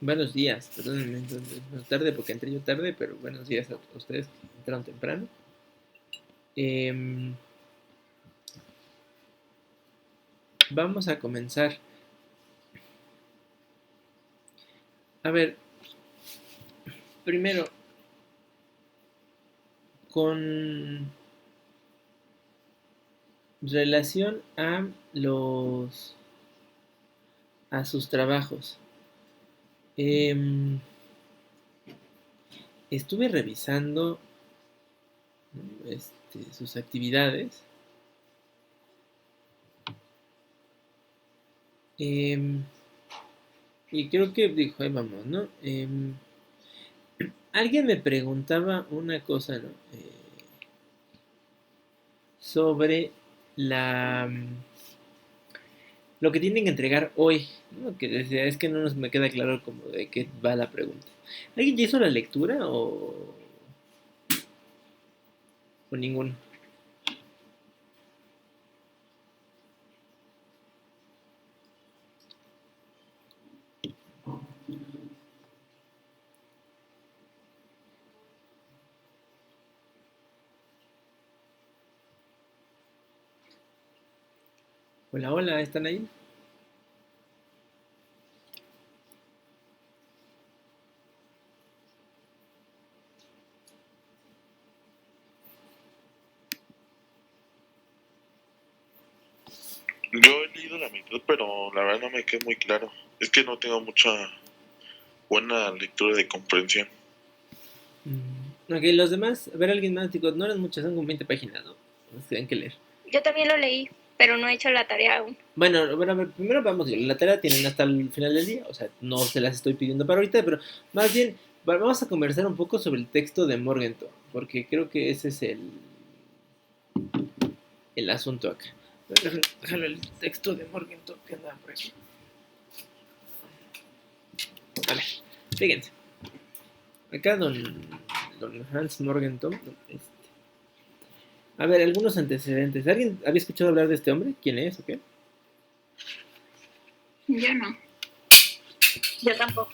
Buenos días, perdónenme, entonces, no tarde porque entré yo tarde, pero buenos días a ustedes que entraron temprano. Em, Vamos a comenzar. A ver, primero, con relación a sus trabajos. Em, Estuve revisando, ¿no? Sus actividades. em, y creo que dijo, ahí vamos, ¿no? Alguien me preguntaba una cosa, ¿no? Sobre la lo que tienen que entregar hoy, ¿no? Que decía, es que no nos me queda claro como de qué va la pregunta. ¿Alguien ya hizo la lectura o ninguno? Hola, hola, ¿están ahí? Yo he leído la mitad, pero la verdad no me queda muy claro. Es que no tengo mucha buena lectura de comprensión. Ok, los demás, a ver, alguien más, digo, no eran muchas, son como 20 páginas, ¿no? Tienen que leer. Yo también lo leí, pero no he hecho la tarea aún. Bueno, a ver, primero vamos, la tarea tienen hasta el final del día, o sea, no se las estoy pidiendo para ahorita, pero más bien vamos a conversar un poco sobre el texto de Morgenthau, porque creo que ese es el asunto acá. Déjalo el texto de Morgenthau que anda por aquí. A ver, fíjense. Acá don Hans Morgenthau. A ver, algunos antecedentes. ¿Alguien había escuchado hablar de este hombre? ¿Quién es o qué? Yo no. Yo tampoco.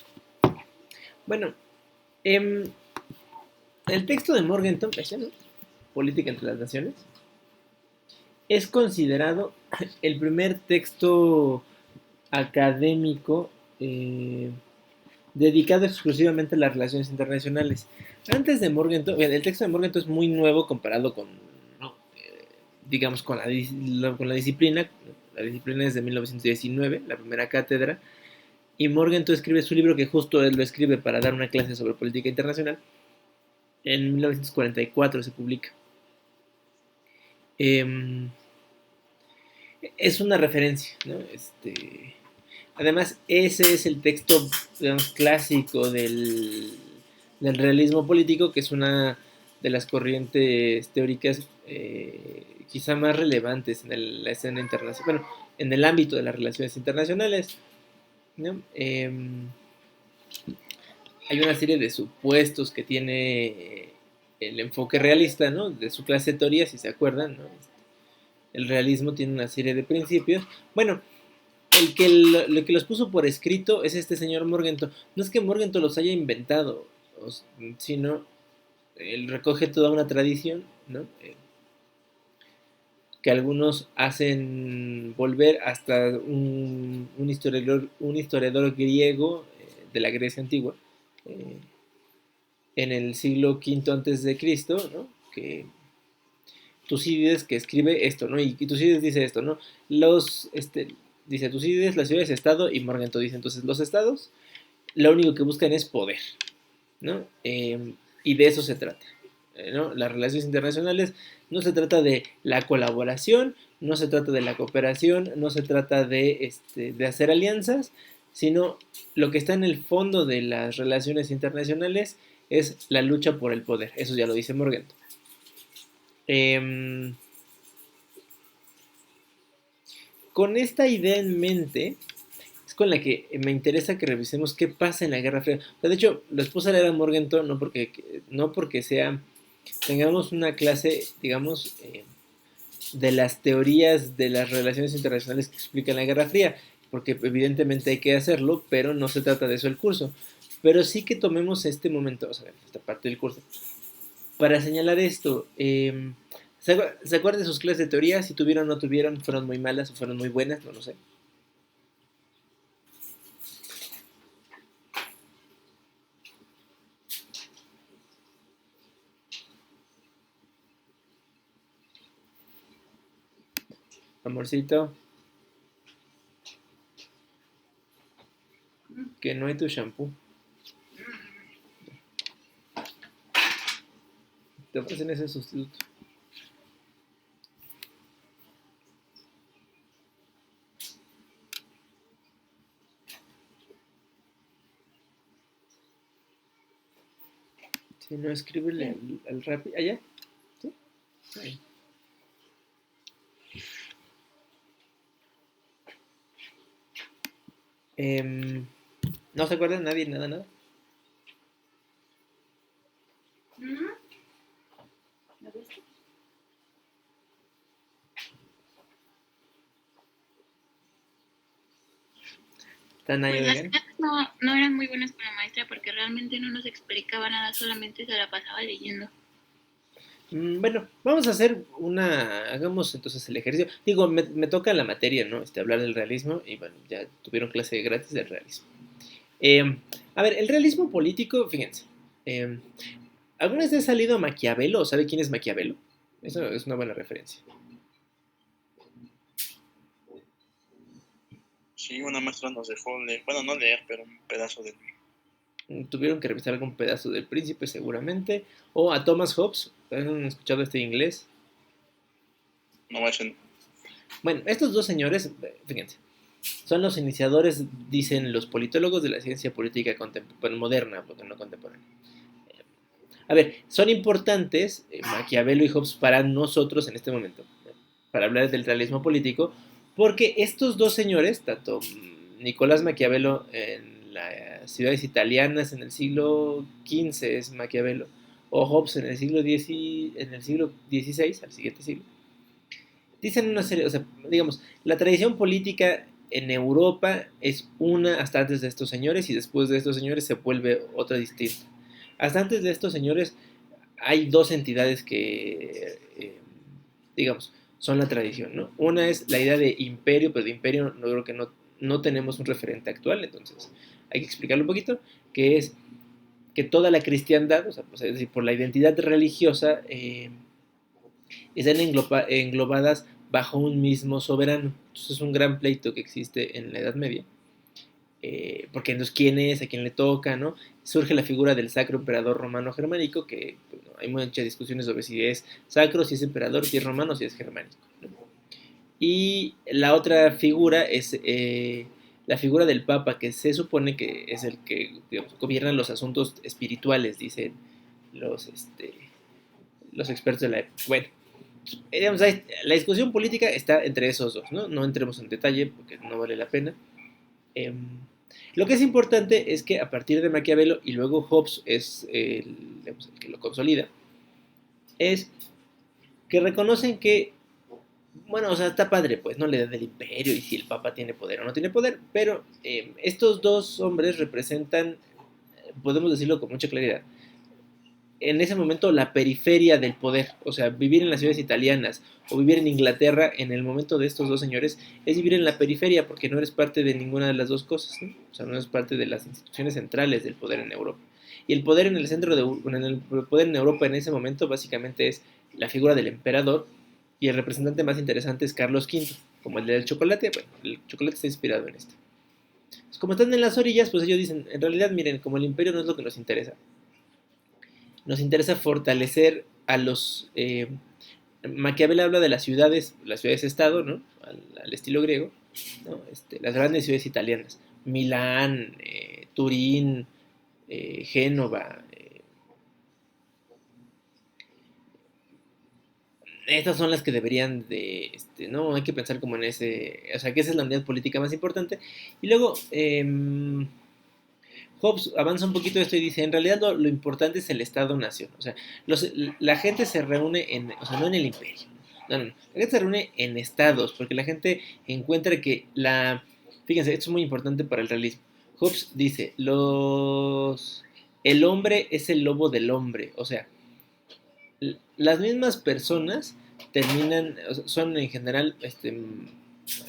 Bueno, el texto de Morgenthau, ¿no? Política entre las Naciones, es considerado el primer texto académico dedicado exclusivamente a las relaciones internacionales. Antes de Morgenthau, el texto de Morgenthau es muy nuevo comparado con, ¿no? Digamos, con la disciplina. La disciplina es de 1919, la primera cátedra, y Morgenthau escribe su libro, que justo él lo escribe para dar una clase sobre política internacional. En 1944 se publica. Eh, es una referencia, ¿no? Además, ese es el texto, digamos, clásico del realismo político, que es una de las corrientes teóricas quizá más relevantes en la escena internacional, bueno, en el ámbito de las relaciones internacionales, ¿no? Hay una serie de supuestos que tiene el enfoque realista, ¿no? De su clase de teoría, si se acuerdan, ¿no? El realismo tiene una serie de principios. Bueno, el que los puso por escrito es este señor Morgenthau. No es que Morgenthau los haya inventado, sino él recoge toda una tradición, ¿no? Que algunos hacen volver hasta un historiador griego de la Grecia antigua, eh, en el siglo V antes de Cristo, ¿no? Que Tucídides, que escribe esto, ¿no? Y Tucídides dice esto, ¿no? Dice Tucídides, las ciudades estado, y Morgenthau dice, entonces los estados lo único que buscan es poder, ¿no? Y de eso se trata, ¿no? Las relaciones internacionales no se trata de la colaboración, no se trata de la cooperación, no se trata de hacer alianzas, sino lo que está en el fondo de las relaciones internacionales es la lucha por el poder. Eso ya lo dice Morgenthau. Eh, con esta idea en mente, es con la que me interesa que revisemos qué pasa en la Guerra Fría. O sea, de hecho, les puse a leer a Morgenthau no porque tengamos una clase, digamos, de las teorías de las relaciones internacionales que explican la Guerra Fría, porque evidentemente hay que hacerlo, pero no se trata de eso el curso. Pero sí que tomemos este momento, o sea, esta parte del curso, para señalar esto. ¿Se acuerdan de sus clases de teoría? Si tuvieron o no tuvieron, fueron muy malas o fueron muy buenas, no lo sé. Amorcito, que no hay tu shampoo. Te ofrecen ese sustituto. Si no, escríbele al Rappi. ¿Allá? ¿Sí? Ahí. ¿No se acuerdan nadie? Nada, nada. ¿Lo viste? ¿Están ahí, Pues las oigan? clases no eran muy buenas con la maestra porque realmente no nos explicaba nada, solamente se la pasaba leyendo. Bueno, vamos a hacer hagamos entonces el ejercicio. Digo, me toca la materia, ¿no? Hablar del realismo y bueno, ya tuvieron clase gratis del realismo. Eh, a ver, el realismo político, fíjense. eh, ¿Alguna vez ha salido Maquiavelo? ¿O sabe quién es Maquiavelo? Eso es una buena referencia. Sí, una maestra nos dejó leer, bueno, no leer, pero un pedazo de... Tuvieron que revisar algún pedazo del Príncipe seguramente. O a Thomas Hobbes. ¿Han escuchado este inglés? No, ese... Bueno, estos dos señores, fíjense, son los iniciadores, dicen los politólogos, de la ciencia política moderna, porque no contemporánea. A ver, son importantes Maquiavelo y Hobbes para nosotros en este momento, para hablar del realismo político, porque estos dos señores, tanto Nicolás Maquiavelo en las ciudades italianas en el siglo XV es Maquiavelo, o Hobbes en el siglo XVI, al siguiente siglo, dicen una serie, o sea, digamos, la tradición política en Europa es una hasta antes de estos señores y después de estos señores se vuelve otra distinta. Hasta antes de estos señores hay dos entidades que, digamos, son la tradición, ¿no? Una es la idea de imperio, pero de imperio no creo que no tenemos un referente actual, entonces hay que explicarlo un poquito, que es que toda la cristiandad, o sea, pues, es decir, por la identidad religiosa, están englobadas bajo un mismo soberano. Entonces es un gran pleito que existe en la Edad Media. Porque entonces quién es, a quién le toca, ¿no? Surge la figura del sacro emperador romano germánico, que bueno, hay muchas discusiones sobre si es sacro, si es emperador, si es romano, si es germánico, ¿no? Y la otra figura es la figura del Papa, que se supone que es el que, digamos, gobierna los asuntos espirituales, dicen los, los expertos de la época. Bueno, digamos, la discusión política está entre esos dos, ¿no? No entremos en detalle porque no vale la pena. Eh, lo que es importante es que a partir de Maquiavelo y luego Hobbes es digamos, el que lo consolida, es que reconocen que, bueno, o sea, está padre, pues, ¿no? La idea del imperio y si el Papa tiene poder o no tiene poder, pero estos dos hombres representan, podemos decirlo con mucha claridad, en ese momento la periferia del poder, o sea, vivir en las ciudades italianas o vivir en Inglaterra en el momento de estos dos señores es vivir en la periferia porque no eres parte de ninguna de las dos cosas, ¿no? O sea, no eres parte de las instituciones centrales del poder en Europa. Y el poder en el centro el poder en Europa en ese momento básicamente es la figura del emperador y el representante más interesante es Carlos V, como el del chocolate, bueno, el chocolate está inspirado en este. Pues como están en las orillas, pues ellos dicen, en realidad miren, como el imperio no es lo que nos interesa fortalecer a los... Maquiavel habla de las ciudades-estado, ¿no? Al estilo griego, ¿no? Las grandes ciudades italianas, Milán, Turín, Génova. Estas son las que deberían de, ¿no? Hay que pensar como en ese, o sea, que esa es la unidad política más importante. Y luego, Hobbes avanza un poquito esto y dice, en realidad lo importante es el Estado-Nación. O sea, la gente se reúne o sea, no en el imperio. No. La gente se reúne en estados, porque la gente encuentra que Fíjense, esto es muy importante para el realismo. Hobbes dice, el hombre es el lobo del hombre. O sea, las mismas personas terminan, o sea, son en general,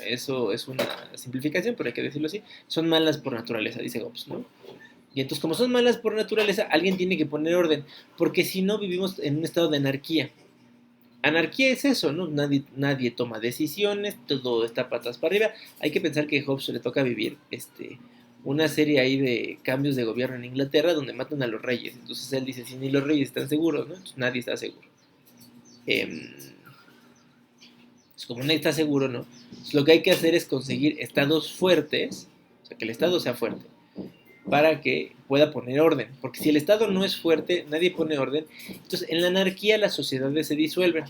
eso es una simplificación, pero hay que decirlo así, son malas por naturaleza, dice Hobbes, ¿no? Y entonces, como son malas por naturaleza, alguien tiene que poner orden, porque si no vivimos en un estado de anarquía. Anarquía es eso, ¿no? Nadie toma decisiones, todo está patas para arriba. Hay que pensar que a Hobbes le toca vivir una serie ahí de cambios de gobierno en Inglaterra donde matan a los reyes. Entonces él dice, si ni los reyes están seguros, ¿no? Entonces nadie está seguro. Eh, como nadie está seguro, ¿no? Entonces, lo que hay que hacer es conseguir estados fuertes, o sea, que el estado sea fuerte, para que pueda poner orden. Porque si el estado no es fuerte, nadie pone orden. Entonces, en la anarquía las sociedades se disuelven.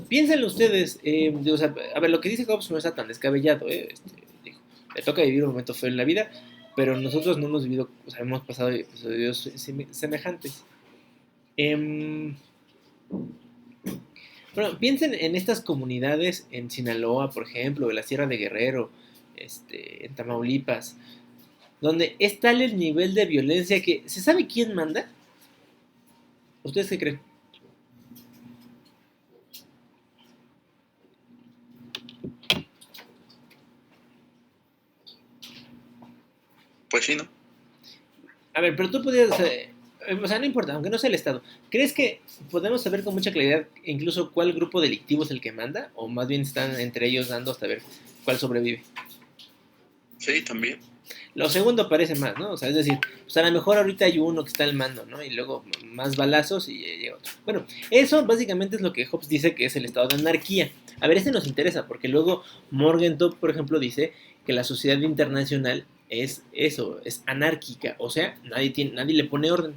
Piénsenlo ustedes, o sea, a ver, lo que dice Hobbes no está tan descabellado, dijo, le toca vivir un momento feo en la vida, pero nosotros no hemos vivido, o sea, hemos pasado episodios semejantes. Eh, bueno, piensen en estas comunidades en Sinaloa, por ejemplo, en la Sierra de Guerrero, en Tamaulipas, donde es tal el nivel de violencia que ¿se sabe quién manda? ¿Ustedes qué creen? Pues sí, ¿no? A ver, pero tú podrías, o sea, no importa, aunque no sea el Estado, ¿crees que podemos saber con mucha claridad incluso cuál grupo delictivo es el que manda? ¿O más bien están entre ellos dando hasta ver cuál sobrevive? Sí, también. Lo segundo parece más, ¿no? O sea, es decir, pues a lo mejor ahorita hay uno que está al mando, ¿no? Y luego más balazos y llega otro. Bueno, eso básicamente es lo que Hobbes dice que es el estado de anarquía. A ver, nos interesa, porque luego Morgenthau, por ejemplo, dice que la sociedad internacional es eso, es anárquica, o sea, nadie le pone orden,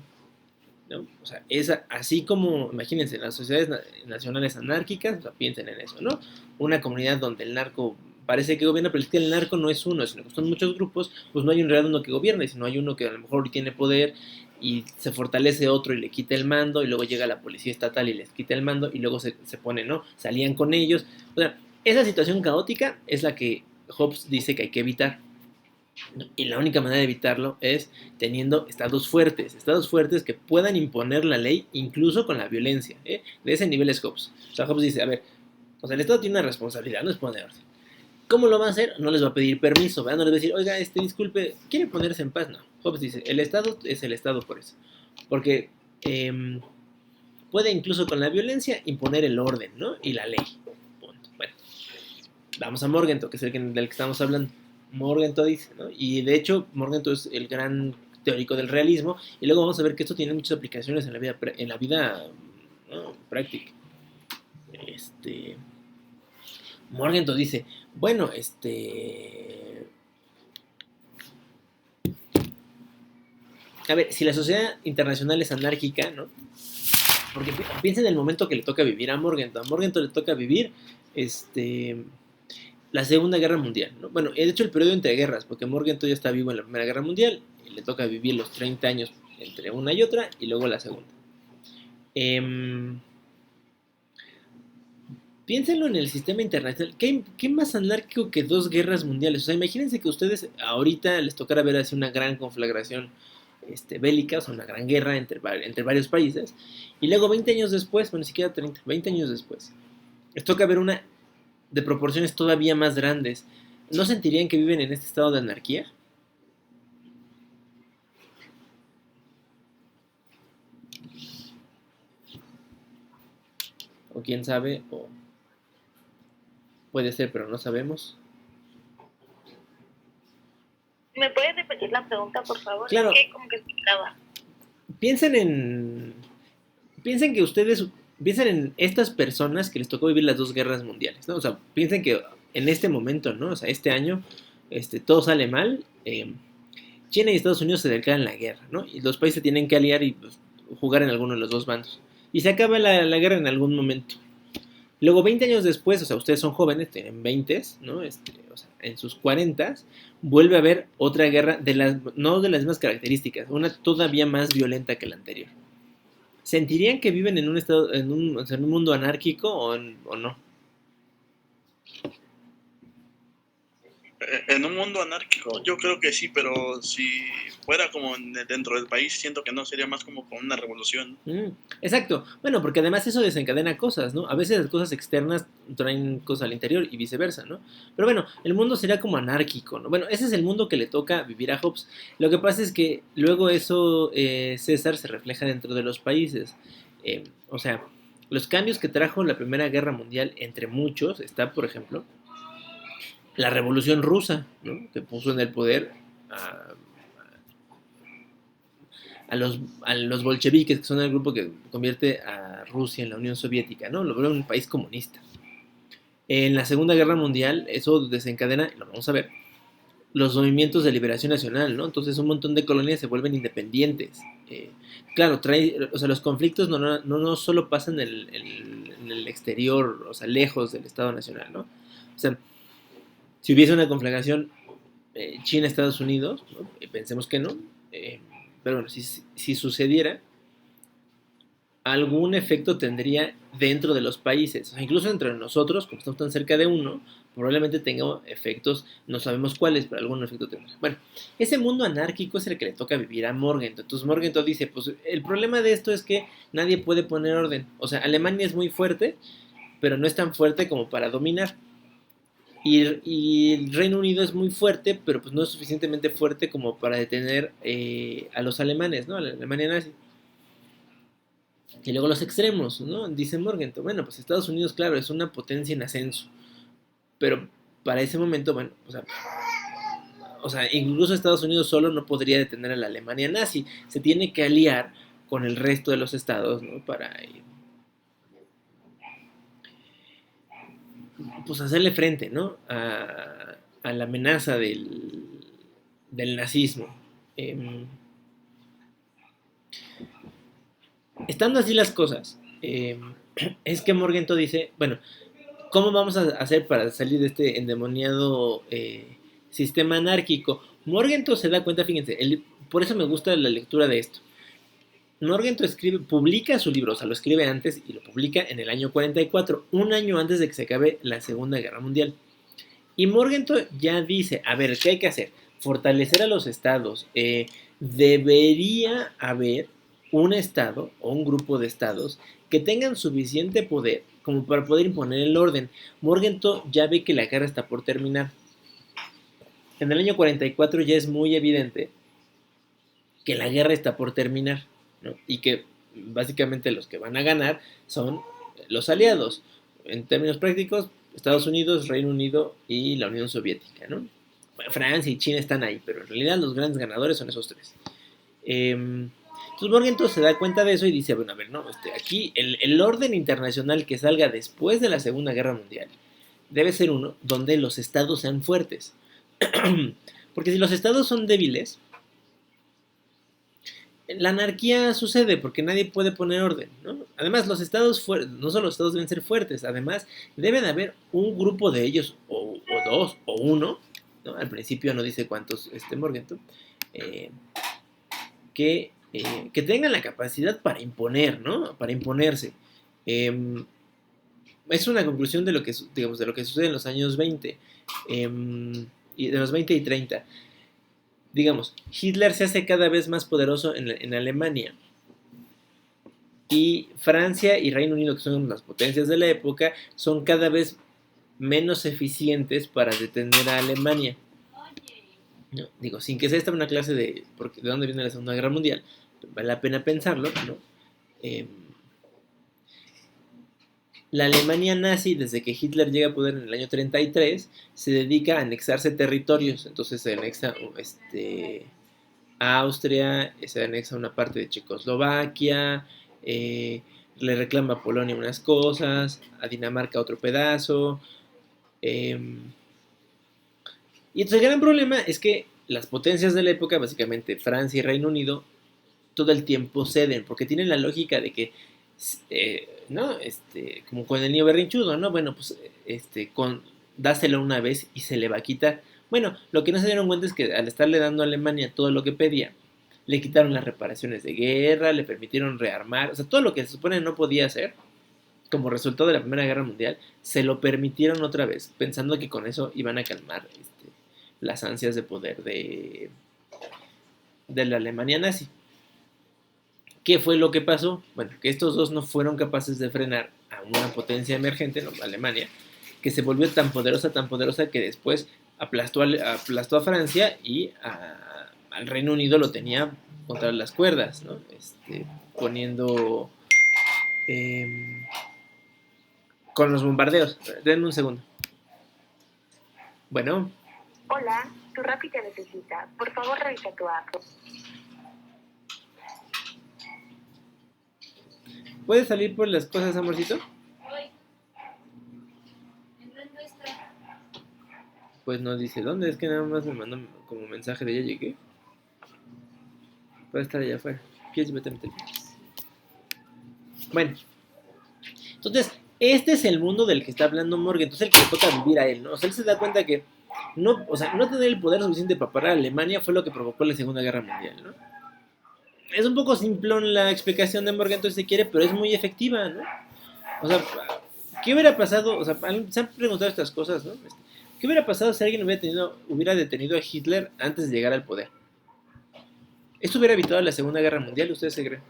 ¿no? O sea, es así como, imagínense, las sociedades nacionales anárquicas, o sea, piensen en eso, ¿no? Una comunidad donde el narco parece que gobierna, pero es que el narco no es uno, sino que son muchos grupos, pues no hay en realidad uno que gobierne, sino hay uno que a lo mejor tiene poder y se fortalece otro y le quita el mando, y luego llega la policía estatal y les quita el mando, y luego se pone, ¿no? Salían con ellos. O sea, esa situación caótica es la que Hobbes dice que hay que evitar. Y la única manera de evitarlo es teniendo estados fuertes que puedan imponer la ley incluso con la violencia. ¿Eh? De ese nivel es Hobbes. O sea, Hobbes dice, a ver, o sea, el Estado tiene una responsabilidad, no es poner orden. ¿Cómo lo va a hacer? No les va a pedir permiso, ¿verdad? No les va a decir, oiga, disculpe, ¿quiere ponerse en paz? No. Hobbes dice, el Estado es el Estado por eso. Porque puede incluso con la violencia imponer el orden, ¿no? Y la ley. Punto. Bueno, vamos a Morgenthau, que es del que estamos hablando. Morgenthau dice, ¿no? Y de hecho, Morgenthau es el gran teórico del realismo, y luego vamos a ver que esto tiene muchas aplicaciones en la vida, ¿no? Práctica. Morgenthau dice, bueno, a ver, si la sociedad internacional es anárquica, ¿no? Porque piensa en el momento que le toca vivir a Morgenthau. A Morgenthau le toca vivir, la Segunda Guerra Mundial, ¿no? Bueno, de hecho el periodo entre guerras, porque Morgenthau ya está vivo en la Primera Guerra Mundial y le toca vivir los 30 años entre una y otra y luego la segunda. Piénsenlo en el sistema internacional. ¿Qué más anárquico que dos guerras mundiales? O sea, imagínense que ustedes ahorita les tocara ver así una gran conflagración bélica, o sea, una gran guerra entre varios países, y luego 20 años después, bueno, ni siquiera 30, 20 años después, les toca ver una de proporciones todavía más grandes. ¿No sentirían que viven en este estado de anarquía? O quién sabe, o puede ser, pero no sabemos. ¿Me puedes repetir la pregunta, por favor? Claro. Es que como que explicaba. Piensen que ustedes, piensen en estas personas que les tocó vivir las dos guerras mundiales, ¿no? O sea, piensen que en este momento, ¿no? O sea, este año, todo sale mal, China y Estados Unidos se declaran la guerra, ¿no? Y los países tienen que aliar y pues, jugar en alguno de los dos bandos. Y se acaba la guerra en algún momento. Luego, 20 años después, o sea, ustedes son jóvenes, tienen 20, ¿no? O sea, en sus 40, vuelve a haber otra guerra, no de las mismas características, una todavía más violenta que la anterior. ¿Sentirían que viven en un estado, o sea, en un mundo anárquico o no? En un mundo anárquico, yo creo que sí, pero si fuera como dentro del país, siento que no, sería más como con una revolución. Exacto. Bueno, porque además eso desencadena cosas, ¿no? A veces las cosas externas traen cosas al interior y viceversa, ¿no? Pero bueno, el mundo sería como anárquico, ¿no? Bueno, ese es el mundo que le toca vivir a Hobbes. Lo que pasa es que luego eso, César, se refleja dentro de los países. O sea, los cambios que trajo la Primera Guerra Mundial, entre muchos, está, por ejemplo, la Revolución Rusa, ¿no? Que puso en el poder a, a los bolcheviques, que son el grupo que convierte a Rusia en la Unión Soviética, ¿no? Lo vuelve un país comunista. En la Segunda Guerra Mundial, eso desencadena, lo vamos a ver, los movimientos de liberación nacional, ¿no? Entonces un montón de colonias se vuelven independientes. Claro, o sea, los conflictos no solo pasan en el exterior, o sea, lejos del Estado Nacional, ¿no? O sea, si hubiese una conflagración China-Estados Unidos, ¿no? Pensemos que no, pero bueno, si sucediera, algún efecto tendría dentro de los países, o sea, incluso entre nosotros, como estamos tan cerca de uno, probablemente tenga efectos, no sabemos cuáles, pero algún efecto tendrá. Bueno, ese mundo anárquico es el que le toca vivir a Morgenthau. Entonces Morgenthau dice, pues el problema de esto es que nadie puede poner orden. O sea, Alemania es muy fuerte, pero no es tan fuerte como para dominar. Y el Reino Unido es muy fuerte, pero pues no es suficientemente fuerte como para detener a los alemanes, ¿no? A la Alemania nazi. Y luego los extremos, ¿no? Dice Morgenthau, bueno, pues Estados Unidos, claro, es una potencia en ascenso, pero para ese momento, bueno, o sea, incluso Estados Unidos solo no podría detener a la Alemania nazi, se tiene que aliar con el resto de los estados, ¿no? Para, pues, hacerle frente, ¿no? A la amenaza del nazismo. Estando así las cosas, es que Morgenthau dice, bueno, ¿cómo vamos a hacer para salir de este endemoniado sistema anárquico? Morgenthau se da cuenta, fíjense, por eso me gusta la lectura de esto. Morgenthau publica su libro, o sea, lo escribe antes y lo publica en el año 44, un año antes de que se acabe la Segunda Guerra Mundial. Y Morgenthau ya dice, a ver, ¿qué hay que hacer? Fortalecer a los estados. Debería haber un estado o un grupo de estados que tengan suficiente poder como para poder imponer el orden. Morgenthau ya ve que la guerra está por terminar. En el año 44 ya es muy evidente que la guerra está por terminar, ¿no? Y que básicamente los que van a ganar son los aliados. En términos prácticos, Estados Unidos, Reino Unido y la Unión Soviética, ¿no? Bueno, Francia y China están ahí, pero en realidad los grandes ganadores son esos tres. Entonces Morgenthau se da cuenta de eso y dice, bueno, a ver, no, aquí el orden internacional que salga después de la Segunda Guerra Mundial debe ser uno donde los estados sean fuertes. Porque si los estados son débiles, la anarquía sucede porque nadie puede poner orden, ¿no? Además, los estados no solo los estados deben ser fuertes, además debe de haber un grupo de ellos, o dos, o uno, ¿no? Al principio no dice cuántos Morgenthau, que tengan la capacidad para imponer, ¿no? Para imponerse. Es una conclusión de lo que, digamos, de lo que sucede en los años 20, y de los 20 y 30. Digamos, Hitler se hace cada vez más poderoso en Alemania. Y Francia y Reino Unido, que son las potencias de la época, son cada vez menos eficientes para detener a Alemania. ¿No? Digo, sin que sea esta una clase de dónde viene la Segunda Guerra Mundial, vale la pena pensarlo, ¿no? La Alemania nazi, desde que Hitler llega a poder en el año 33, se dedica a anexarse territorios. Entonces se anexa a Austria, se anexa una parte de Checoslovaquia, le reclama a Polonia unas cosas, a Dinamarca otro pedazo. Y entonces el gran problema es que las potencias de la época, básicamente Francia y Reino Unido, todo el tiempo ceden, porque tienen la lógica de que, ¿no? Como con el niño berrinchudo, ¿no? Bueno, pues, dáselo una vez y se le va a quitar. Bueno, lo que no se dieron cuenta es que al estarle dando a Alemania todo lo que pedía, le quitaron las reparaciones de guerra, le permitieron rearmar, o sea, todo lo que se supone no podía hacer, como resultado de la Primera Guerra Mundial, se lo permitieron otra vez, pensando que con eso iban a calmar las ansias de poder de la Alemania nazi. ¿Qué fue lo que pasó? Bueno, que estos dos no fueron capaces de frenar a una potencia emergente, ¿no? Alemania, que se volvió tan poderosa que después aplastó a Francia y al Reino Unido lo tenía contra las cuerdas, ¿no? Poniendo con los bombardeos. Denme un segundo. Bueno. Hola, tu Rappi te necesita. Por favor, revisa tu app. ¿Puedes salir por las cosas, amorcito? ¿Dónde está? Pues no dice dónde, es que nada más me mandó como mensaje de ya llegué. Puede estar allá afuera. ¿Quieres meterme? Bueno, entonces, este es el mundo del que está hablando Morgan. Entonces, el que le toca vivir a él, ¿no? O sea, él se da cuenta que no tener el poder suficiente para parar a Alemania fue lo que provocó la Segunda Guerra Mundial, ¿no? Es un poco simplón la explicación de Morgan, entonces se quiere, pero es muy efectiva, ¿no? O sea, ¿qué hubiera pasado? O sea, se han preguntado estas cosas, ¿no? ¿Qué hubiera pasado si alguien hubiera detenido a Hitler antes de llegar al poder? ¿Esto hubiera evitado la Segunda Guerra Mundial? ¿Ustedes se creen?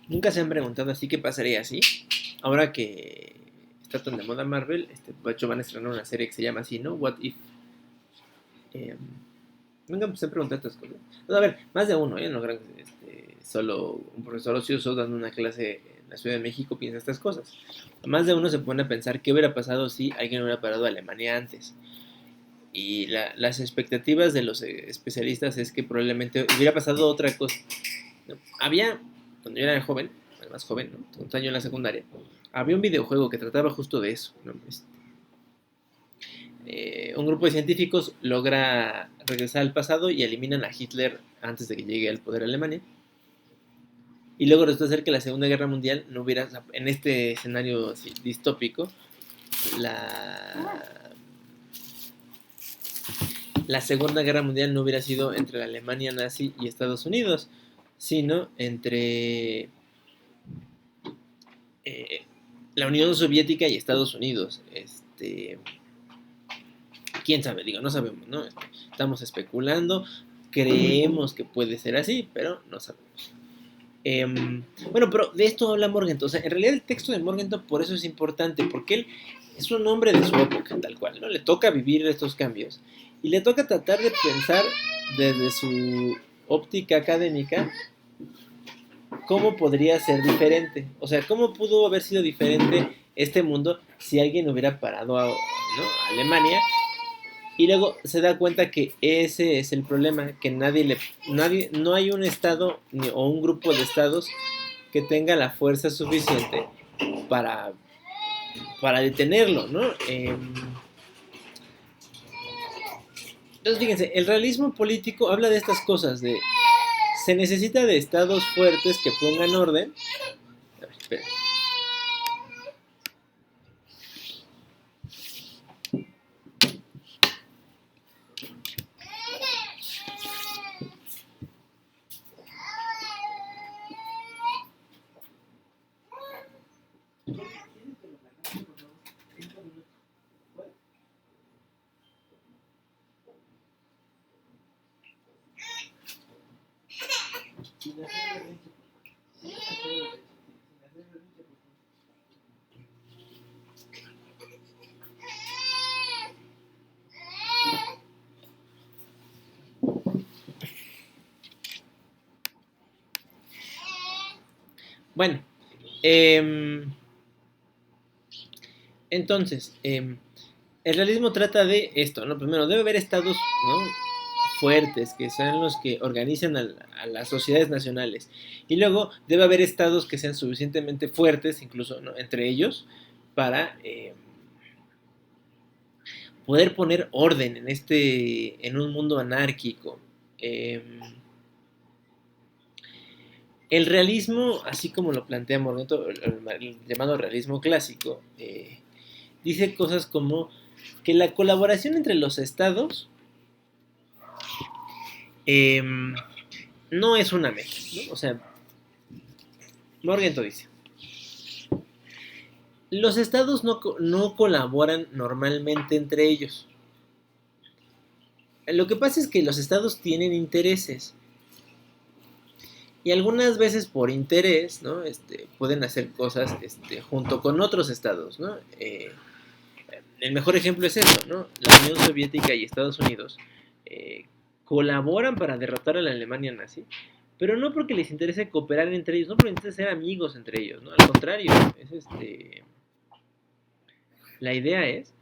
Nunca se han preguntado así qué pasaría así. Ahora que está tan de moda Marvel, de hecho van a estrenar una serie que se llama así, ¿no? What If. Nunca se han preguntado estas cosas. Pues, a ver, más de uno, no crean que solo un profesor ocioso dando una clase en la Ciudad de México piensa estas cosas. Más de uno se pone a pensar qué hubiera pasado si alguien hubiera parado a Alemania antes. Y las expectativas de los especialistas es que probablemente hubiera pasado otra cosa. Había, cuando yo era joven, más joven, ¿no? Un año en la secundaria, había un videojuego que trataba justo de eso, ¿no? Un grupo de científicos logra regresar al pasado y eliminan a Hitler antes de que llegue al poder Alemania. Y luego resulta ser que la Segunda Guerra Mundial no hubiera, en este escenario así, distópico, la Segunda Guerra Mundial no hubiera sido entre la Alemania nazi y Estados Unidos, sino entre la Unión Soviética y Estados Unidos. Quién sabe, digo, no sabemos, ¿no? Estamos especulando, creemos que puede ser así, pero no sabemos. Bueno, pero de esto habla Morgenthau. O sea, en realidad el texto de Morgenthau por eso es importante, porque él es un hombre de su época, tal cual, ¿no? Le toca vivir estos cambios y le toca tratar de pensar desde su óptica académica cómo podría ser diferente. O sea, cómo pudo haber sido diferente este mundo si alguien hubiera parado a Alemania. Y luego se da cuenta que ese es el problema, que no hay un estado o un grupo de estados que tenga la fuerza suficiente para detenerlo, ¿no? Entonces, fíjense, el realismo político habla de estas cosas, se necesita de estados fuertes que pongan orden. A ver, espera. Bueno, entonces, el realismo trata de esto, ¿no? Primero, debe haber estados, ¿no?, fuertes, que sean los que organizan a las sociedades nacionales. Y luego debe haber estados que sean suficientemente fuertes, incluso, ¿no?, entre ellos, para poder poner orden en un mundo anárquico. El realismo, así como lo plantea Morneto, el llamado realismo clásico, dice cosas como que la colaboración entre los estados no es una meta, ¿no? O sea, Morgenthau dice, los estados no colaboran normalmente entre ellos. Lo que pasa es que los estados tienen intereses. Y algunas veces por interés, ¿no? Pueden hacer cosas junto con otros estados, ¿no? El mejor ejemplo es eso, ¿no? La Unión Soviética y Estados Unidos colaboran para derrotar a la Alemania nazi, pero no porque les interese cooperar entre ellos, no porque les interese ser amigos entre ellos, ¿no? Al contrario, la idea es,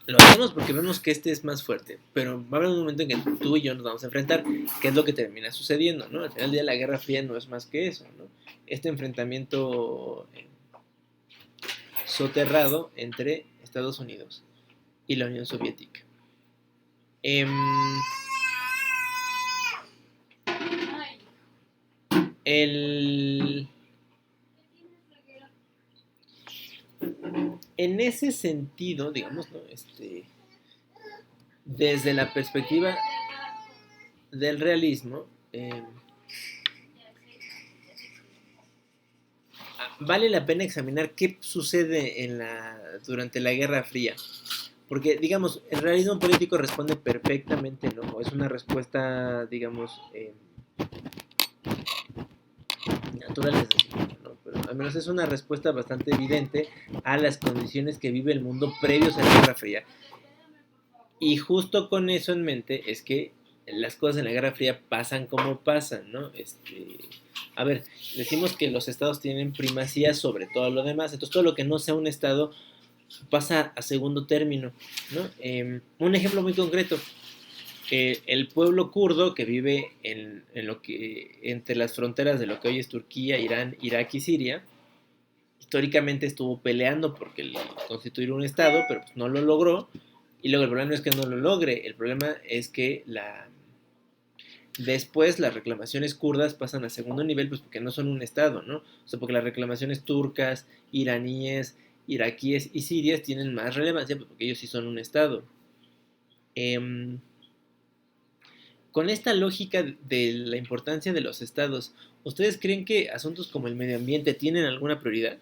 lo hacemos porque vemos que es más fuerte, pero va a haber un momento en que tú y yo nos vamos a enfrentar, que es lo que termina sucediendo, ¿no? Al final del día la Guerra Fría no es más que eso, ¿no? Este enfrentamiento soterrado entre Estados Unidos y la Unión Soviética. En ese sentido, digamos, ¿no? Desde la perspectiva del realismo, vale la pena examinar qué sucede durante la Guerra Fría. Porque, digamos, el realismo político responde perfectamente, ¿no? Es una respuesta, digamos, natural, ¿no? Pero al menos es una respuesta bastante evidente a las condiciones que vive el mundo previos a la Guerra Fría. Y justo con eso en mente es que las cosas en la Guerra Fría pasan como pasan, ¿no? A ver, decimos que los estados tienen primacía sobre todo lo demás, entonces todo lo que no sea un estado pasa a segundo término, ¿no? Un ejemplo muy concreto, el pueblo kurdo que vive entre las fronteras de lo que hoy es Turquía, Irán, Irak y Siria, históricamente estuvo peleando porque constituir un estado, pero pues no lo logró, y luego el problema no es que no lo logre, el problema es que después las reclamaciones kurdas pasan a segundo nivel, pues porque no son un estado, ¿no? O sea, porque las reclamaciones turcas, iraníes, iraquíes y sirias tienen más relevancia, pues porque ellos sí son un estado. Con esta lógica de la importancia de los estados, ¿ustedes creen que asuntos como el medio ambiente tienen alguna prioridad?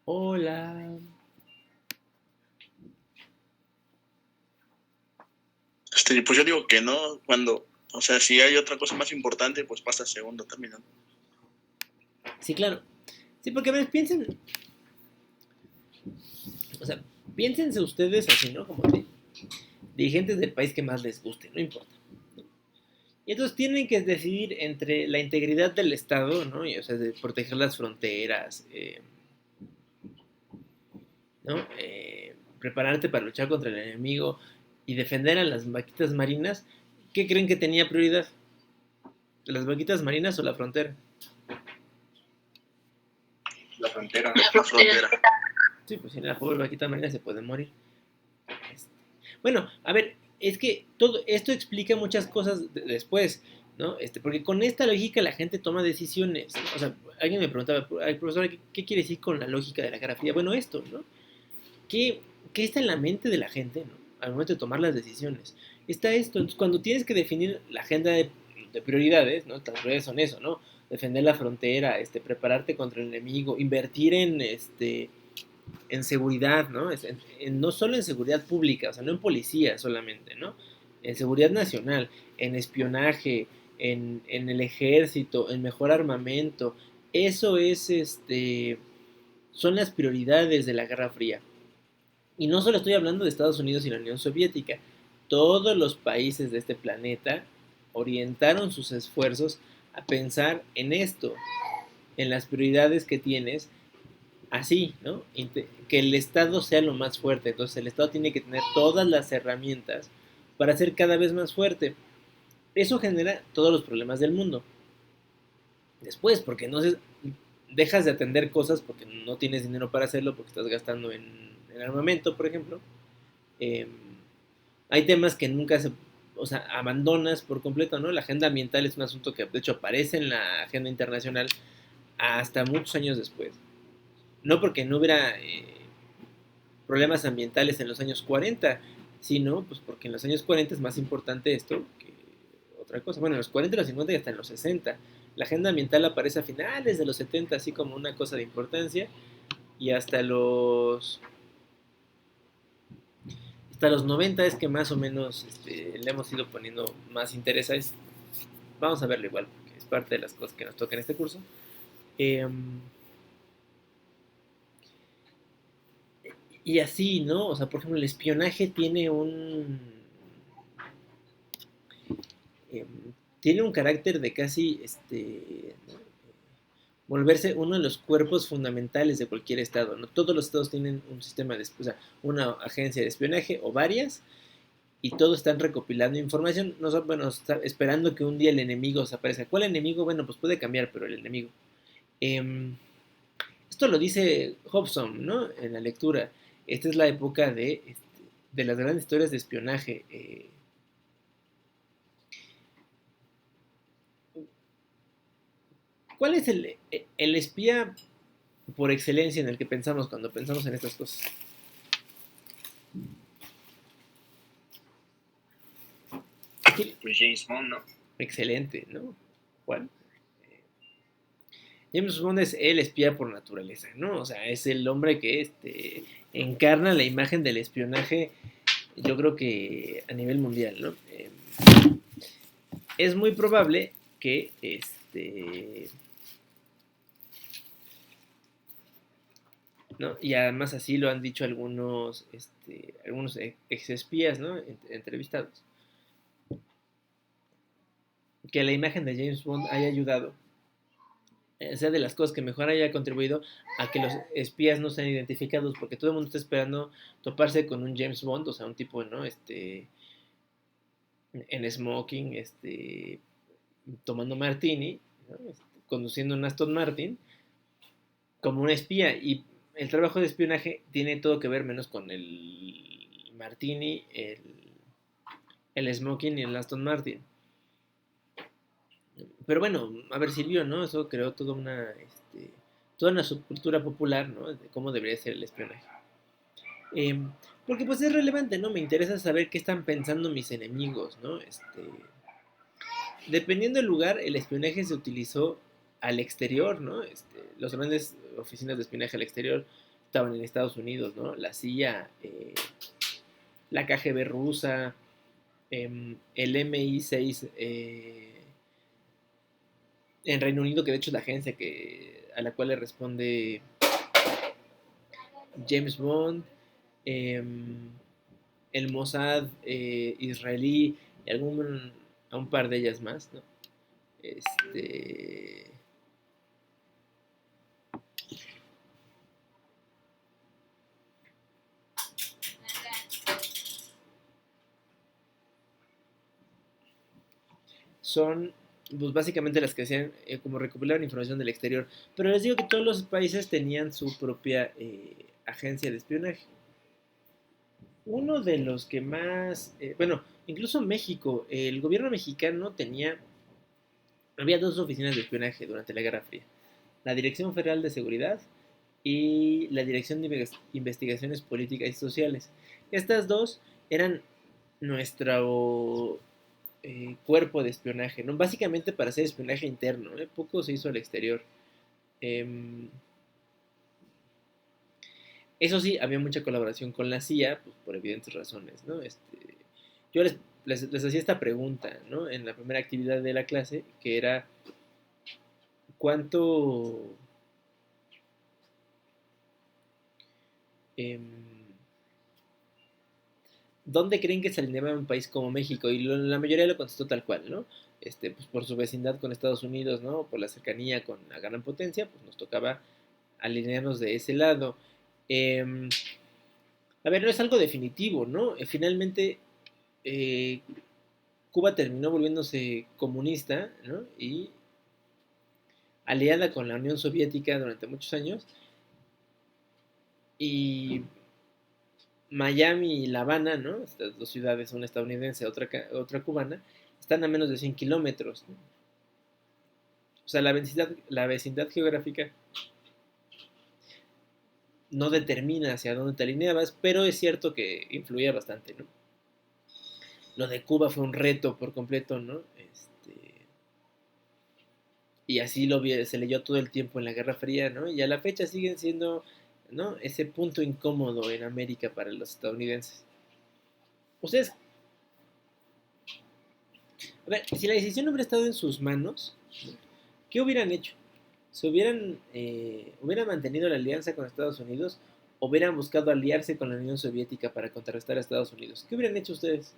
Hola. Pues yo digo que no, o sea, si hay otra cosa más importante, pues pasa a segundo término. Sí, claro. Sí, porque a ver, piénsense ustedes así, ¿no? Como dirigentes del país que más les guste, no importa. Y entonces tienen que decidir entre la integridad del Estado, ¿no? Y, o sea, de proteger las fronteras, ¿no? Prepararte para luchar contra el enemigo y defender a las vaquitas marinas. ¿Qué creen que tenía prioridad? ¿Las vaquitas marinas o la frontera? La frontera. La frontera. Sí, pues si la pobre vaquita marina se puede morir. Bueno, a ver, es que todo esto explica muchas cosas después. ¿no? Porque con esta lógica la gente toma decisiones. O sea, alguien me preguntaba, "Ay, profesor, ¿qué quiere decir con la lógica de la Guerra Fría?". Bueno, esto, ¿no? ¿Qué, qué está en la mente de la gente, ¿no? Al momento de tomar las decisiones? Está esto. Entonces, cuando tienes que definir la agenda de prioridades, ¿no? Las prioridades son eso, ¿no? Defender la frontera, prepararte contra el enemigo, invertir en seguridad, ¿no? No solo en seguridad pública, o sea, no en policía solamente, ¿no? En seguridad nacional, en espionaje, en el ejército, en mejor armamento. Eso son las prioridades de la Guerra Fría. Y no solo estoy hablando de Estados Unidos y la Unión Soviética. Todos los países de este planeta orientaron sus esfuerzos a pensar en esto, en las prioridades que tienes, así, ¿no? Que el Estado sea lo más fuerte. Entonces el Estado tiene que tener todas las herramientas para ser cada vez más fuerte. Eso genera todos los problemas del mundo. Después, porque entonces dejas de atender cosas porque no tienes dinero para hacerlo, porque estás gastando en armamento, por ejemplo. Eh, Hay temas que nunca o sea, abandonas por completo, ¿no? La agenda ambiental es un asunto que de hecho aparece en la agenda internacional hasta muchos años después. No porque no hubiera problemas ambientales en los años 40, sino pues porque en los años 40 es más importante esto que otra cosa. Bueno, en los 40, los 50 y hasta en los 60. La agenda ambiental aparece a finales de los 70 así como una cosa de importancia, y hasta los 90 es que más o menos le hemos ido poniendo más interés a esto. Vamos a verlo igual, porque es parte de las cosas que nos toca en este curso. Eh, y así, ¿no? O sea, por ejemplo, el espionaje eh, tiene un carácter de casi, ¿no? Volverse uno de los cuerpos fundamentales de cualquier estado, ¿no? Todos los estados tienen un sistema o sea, una agencia de espionaje o varias, y todos están recopilando información, no son, bueno, esperando que un día el enemigo se aparezca. ¿Cuál enemigo? Bueno, pues puede cambiar, pero el enemigo. Esto lo dice Hobson, ¿no? En la lectura. Esta es la época de las grandes historias de espionaje. ¿Cuál es el espía por excelencia en el que pensamos cuando pensamos en estas cosas? Pues James Bond, ¿no? Excelente, ¿no? ¿Cuál? James Bond es el espía por naturaleza, ¿no? O sea, es el hombre que encarna la imagen del espionaje, yo creo que a nivel mundial, ¿no? Es muy probable que ¿no? Y además así lo han dicho algunos ex espías, ¿no? Entrevistados. Que la imagen de James Bond haya ayudado, sea de las cosas que mejor haya contribuido a que los espías no sean identificados, porque todo el mundo está esperando toparse con un James Bond, o sea, un tipo, ¿no? En smoking, tomando martini, ¿no? Conduciendo un Aston Martin, como un espía. Y el trabajo de espionaje tiene todo que ver menos con el martini, el smoking y el Aston Martin. Pero bueno, a ver, sirvió, ¿no? Eso creó toda una subcultura popular, ¿no? De cómo debería ser el espionaje. Porque pues es relevante, ¿no? Me interesa saber qué están pensando mis enemigos, ¿no? Dependiendo del lugar, el espionaje se utilizó al exterior, ¿no? Las grandes oficinas de espionaje al exterior estaban en Estados Unidos, ¿no? La CIA, la KGB rusa, el MI6 en Reino Unido, que de hecho es la agencia a la cual le responde James Bond, el Mossad israelí y a un par de ellas más, ¿no? Son pues básicamente las que hacían como recopilar información del exterior. Pero les digo que todos los países tenían su propia agencia de espionaje. Uno de los que más, bueno, incluso México, el gobierno mexicano tenía Había dos oficinas de espionaje durante la Guerra Fría. La Dirección Federal de Seguridad y la Dirección de Investigaciones Políticas y Sociales. Estas dos eran nuestro cuerpo de espionaje, ¿no? Básicamente para hacer espionaje interno, ¿eh? Poco se hizo al exterior. Eh, Eso sí, había mucha colaboración con la CIA, pues, por evidentes razones, ¿no? Yo les hacía esta pregunta, ¿no? En la primera actividad de la clase, que era, ¿cuánto, eh, ¿dónde creen que se alineaba un país como México? Y la mayoría lo contestó tal cual, ¿no? Pues por su vecindad con Estados Unidos, ¿no? Por la cercanía con la gran potencia, pues nos tocaba alinearnos de ese lado. Eh, a ver, no es algo definitivo, ¿no? Finalmente, eh, Cuba terminó volviéndose comunista, ¿no? Y aliada con la Unión Soviética durante muchos años. Y Miami y La Habana, ¿no? Estas dos ciudades, una estadounidense, otra cubana, están a menos de 100 kilómetros, ¿no? O sea, la vecindad geográfica no determina hacia dónde te alineabas, pero es cierto que influía bastante, ¿no? Lo de Cuba fue un reto por completo, ¿no? Y así se leyó todo el tiempo en la Guerra Fría, ¿no? Y a la fecha siguen siendo, ¿no? Ese punto incómodo en América para los estadounidenses. Ustedes, a ver, si la decisión hubiera estado en sus manos, ¿qué hubieran hecho? ¿Hubieran mantenido la alianza con Estados Unidos o hubieran buscado aliarse con la Unión Soviética para contrarrestar a Estados Unidos? ¿Qué hubieran hecho ustedes?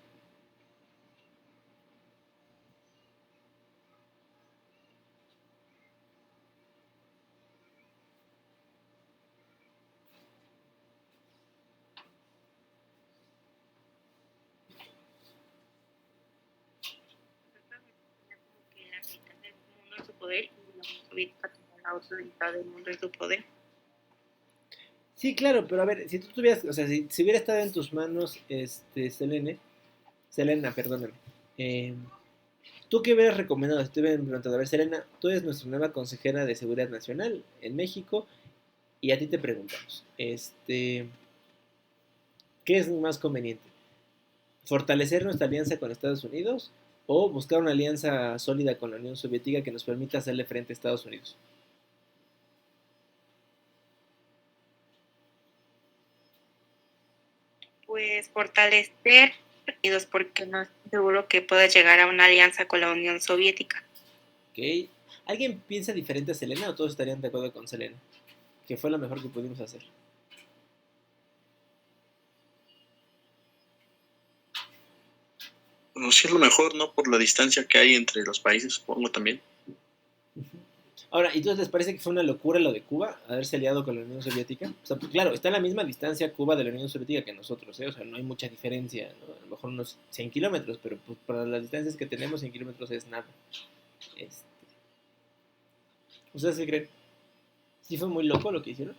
Que la mitad del mundo en su poder y la Unión Soviética tenía la otra mitad del mundo en su poder. Sí, claro, pero a ver, si tú tuvieras, o sea, si hubiera estado en tus manos, Selena, perdóname, eh, ¿tú qué hubieras recomendado? Si te hubieran preguntado, a ver, Selena, tú eres nuestra nueva consejera de Seguridad Nacional en México y a ti te preguntamos, ¿qué es más conveniente? ¿Fortalecer nuestra alianza con Estados Unidos o buscar una alianza sólida con la Unión Soviética que nos permita hacerle frente a Estados Unidos? Pues fortalecer Unidos porque no estoy seguro que pueda llegar a una alianza con la Unión Soviética. ¿Ok? ¿Alguien piensa diferente a Selena o todos estarían de acuerdo con Selena? Que fue lo mejor que pudimos hacer. Bueno, sí es lo mejor, ¿no? Por la distancia que hay entre los países, supongo también. Ahora, ¿y entonces les parece que fue una locura lo de Cuba, haberse aliado con la Unión Soviética? O sea, pues, claro, está a la misma distancia Cuba de la Unión Soviética que nosotros, ¿eh? O sea, no hay mucha diferencia, ¿no? A lo mejor unos 100 kilómetros, pero pues, para las distancias que tenemos, 100 kilómetros es nada. Este, ¿Ustedes qué creen? ¿Sí fue muy loco lo que hicieron?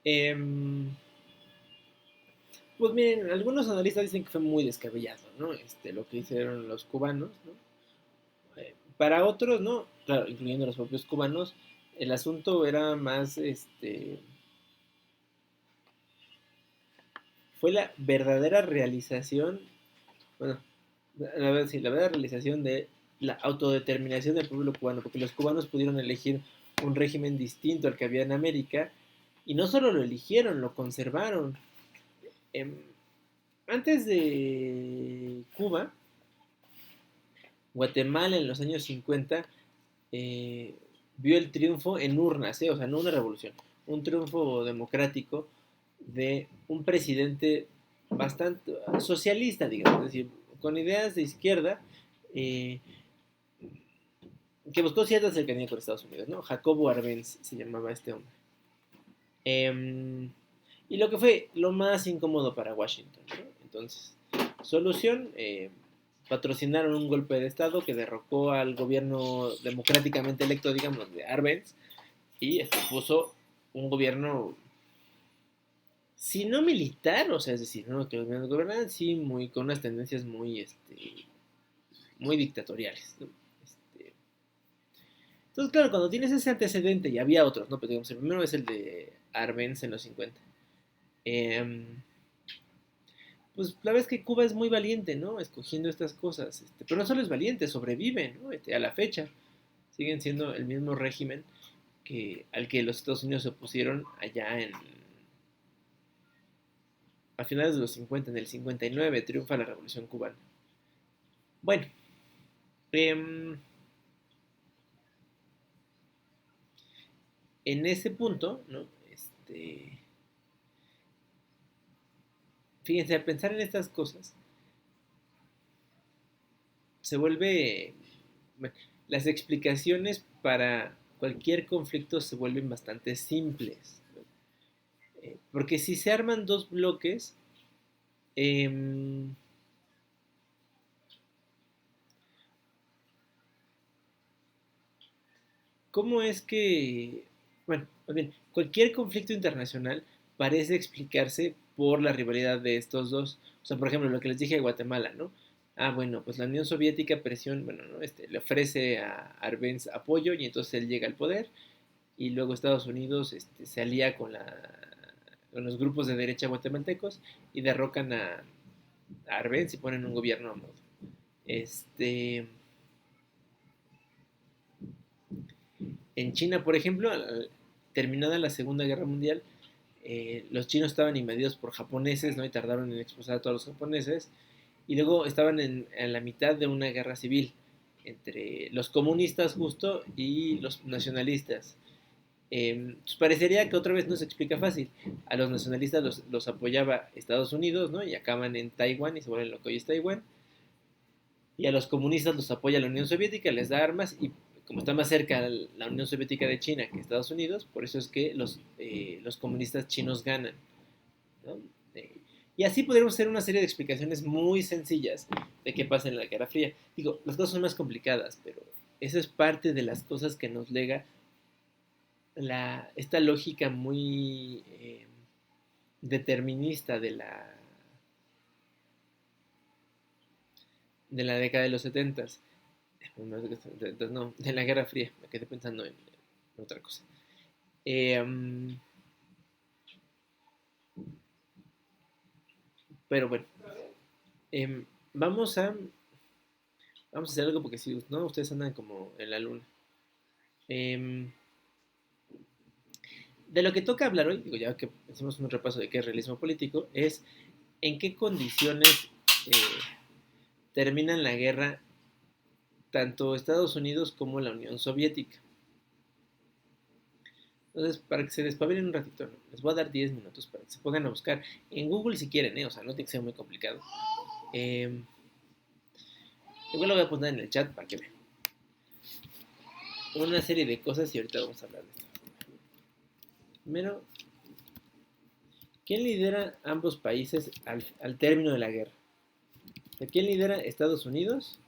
Em, pues miren, algunos analistas dicen que fue muy descabellado, ¿no? Lo que hicieron los cubanos, ¿no? Para otros, ¿no? Claro, incluyendo los propios cubanos, el asunto era más, fue la verdadera realización, bueno, sí, la verdadera realización de la autodeterminación del pueblo cubano, porque los cubanos pudieron elegir un régimen distinto al que había en América, y no solo lo eligieron, lo conservaron. Em, Antes de Cuba, Guatemala en los años 50 vio el triunfo en urnas, o sea, no una revolución, un triunfo democrático de un presidente bastante socialista, digamos, es decir, con ideas de izquierda, eh, que buscó cierta cercanía con Estados Unidos, ¿no? Jacobo Arbenz se llamaba este hombre. Eh, y lo que fue lo más incómodo para Washington, ¿no? Entonces, solución, patrocinaron un golpe de Estado que derrocó al gobierno democráticamente electo, digamos, de Arbenz, y puso un gobierno, si no militar, o sea, es decir, ¿no? Que los gobernaban, sí, muy, con unas tendencias muy, muy dictatoriales, ¿no? Entonces, claro, cuando tienes ese antecedente, y había otros, ¿no? Pero digamos, el primero es el de Arbenz en los 50. Pues la verdad es que Cuba es muy valiente, ¿no? Escogiendo estas cosas. Pero no solo es valiente, sobrevive, ¿no? A la fecha. Siguen siendo el mismo régimen al que los Estados Unidos se opusieron allá a finales de los 50, en el 59, triunfa la Revolución Cubana. Bueno, en ese punto, ¿no? Fíjense, al pensar en estas cosas, se vuelve, bueno, las explicaciones para cualquier conflicto se vuelven bastante simples, ¿no? Porque si se arman dos bloques, eh, ¿cómo es que, bueno, más bien, cualquier conflicto internacional parece explicarse por la rivalidad de estos dos? O sea, por ejemplo, lo que les dije de Guatemala, ¿no? Ah, bueno, pues la Unión Soviética bueno, ¿no? Le ofrece a Arbenz apoyo y entonces él llega al poder y luego Estados Unidos se alía con los grupos de derecha guatemaltecos y derrocan a Arbenz y ponen un gobierno a modo. En China, por ejemplo, terminada la Segunda Guerra Mundial, los chinos estaban invadidos por japoneses, ¿no? Y tardaron en expulsar a todos los japoneses. Y luego estaban en la mitad de una guerra civil entre los comunistas justo y los nacionalistas. Pues parecería que otra vez no se explica fácil. A los nacionalistas los apoyaba Estados Unidos, ¿no? Y acaban en Taiwán y se vuelven lo que hoy es Taiwán. Y a los comunistas los apoya la Unión Soviética, les da armas y como está más cerca la Unión Soviética de China que Estados Unidos, por eso es que los comunistas chinos ganan, ¿no? Y así podríamos hacer una serie de explicaciones muy sencillas de qué pasa en la Guerra Fría. Digo, las cosas son más complicadas, pero eso es parte de las cosas que nos lega esta lógica muy determinista de la década de los 70. No, de la Guerra Fría, me quedé pensando en otra cosa. Pero bueno, vamos a hacer algo porque si no, ustedes andan como en la luna. De lo que toca hablar hoy, digo, ya que hicimos un repaso de qué es realismo político, es en qué condiciones terminan la guerra tanto Estados Unidos como la Unión Soviética. Entonces, para que se despabilen un ratito, ¿no? Les voy a dar 10 minutos para que se pongan a buscar en Google si quieren, o sea, no tiene que ser muy complicado. Igual lo voy a poner en el chat para que vean una serie de cosas y ahorita vamos a hablar de esto. Primero, ¿quién lidera ambos países al término de la guerra? ¿Quién lidera Estados Unidos?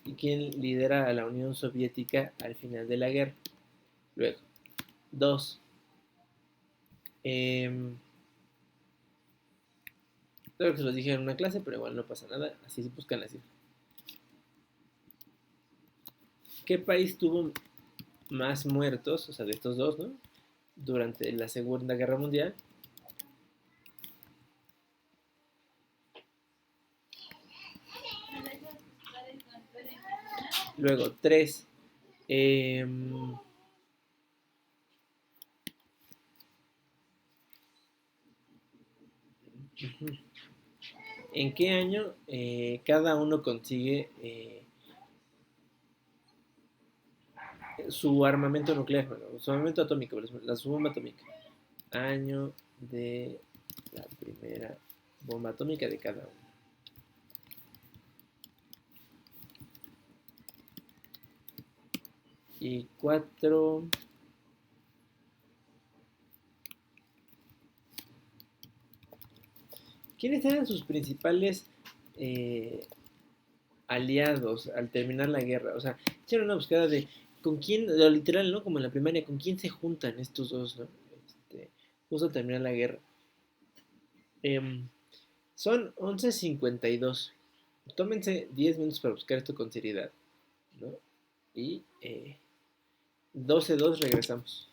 ¿Y quién lidera a la Unión Soviética al final de la guerra? Luego, 2. Creo que se los dije en una clase, pero igual no pasa nada. Así se buscan así. ¿Qué país tuvo más muertos, o sea, de estos dos, ¿no? Durante la Segunda Guerra Mundial? Luego, 3. ¿En qué año cada uno consigue su armamento nuclear, su armamento atómico, su bomba atómica? año de la primera bomba atómica de cada uno. Y 4. ¿Quiénes eran sus principales aliados al terminar la guerra? O sea, hicieron una búsqueda de con quién, lo literal, ¿no? Como en la primaria, con quién se juntan estos dos, ¿no? Justo al terminar la guerra. Son 11:52. Tómense 10 minutos para buscar esto con seriedad, ¿no? Y 12:02 regresamos.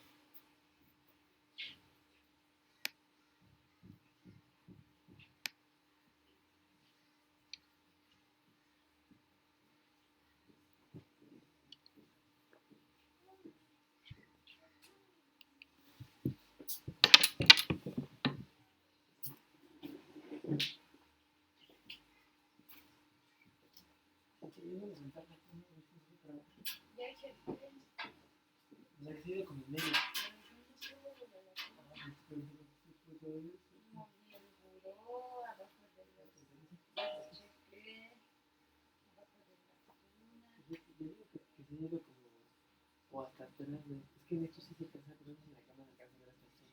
O hasta atrás, es que de hecho sí se alcanza a poner en la cama, alcanza a ver hasta esto.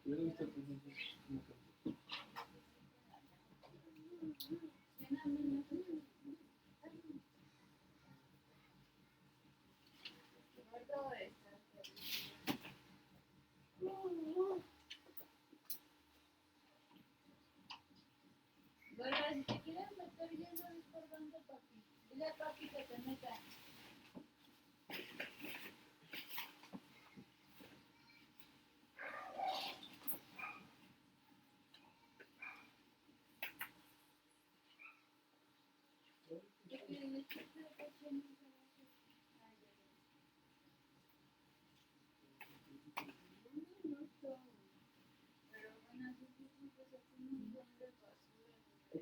Yo lo he visto como que Si te quieres meter, ya no es por dónde, papi. Dile a papi que te meta.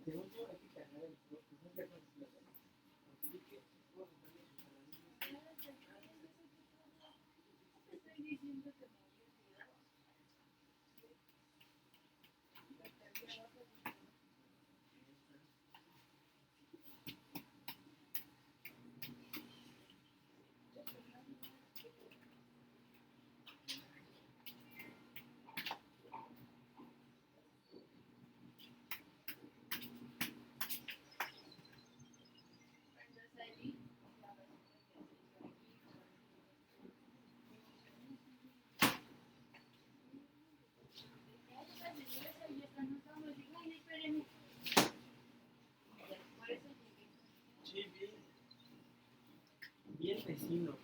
segundo hay que cargar el propio, no sé cuánto es la cosa. Así que vamos a darle Estoy diciendo que sí, bien vecino.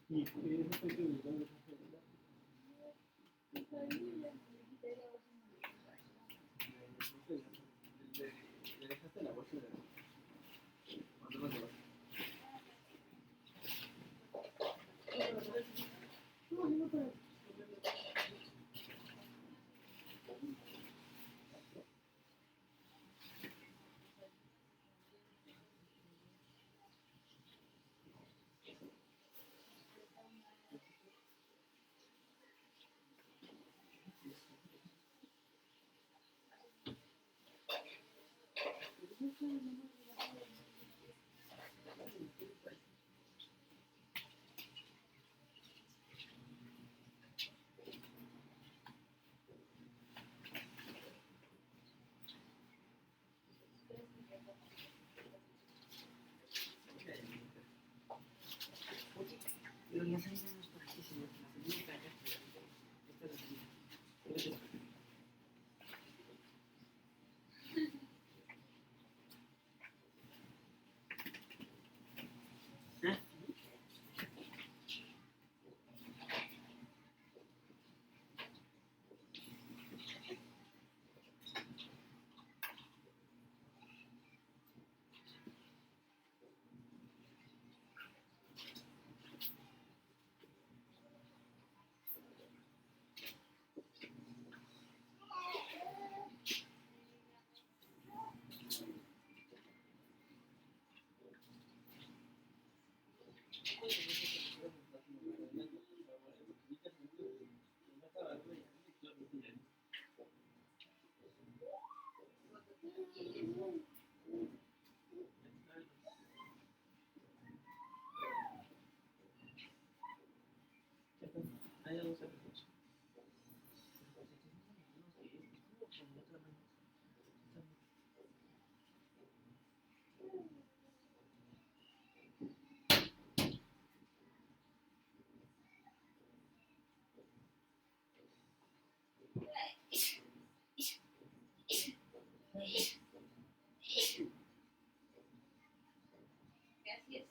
Y eso fue que me dio le dejaste la bolsa de cuando no te vas. Pero la salida no es por aquí, señor. La salida está acá. Esta es la salida. Gracias.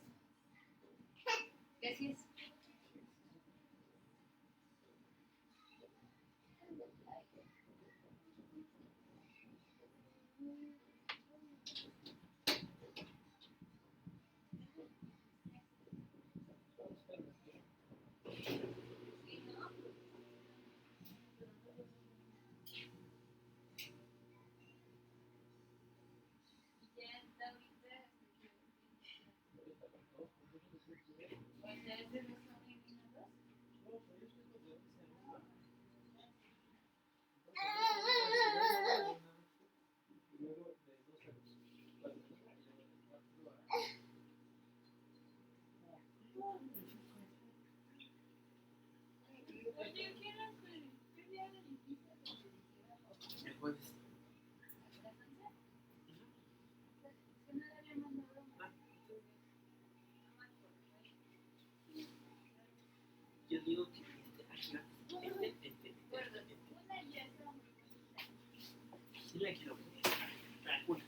Gracias. El jueves. Yo digo que sí la quiero poner. Una.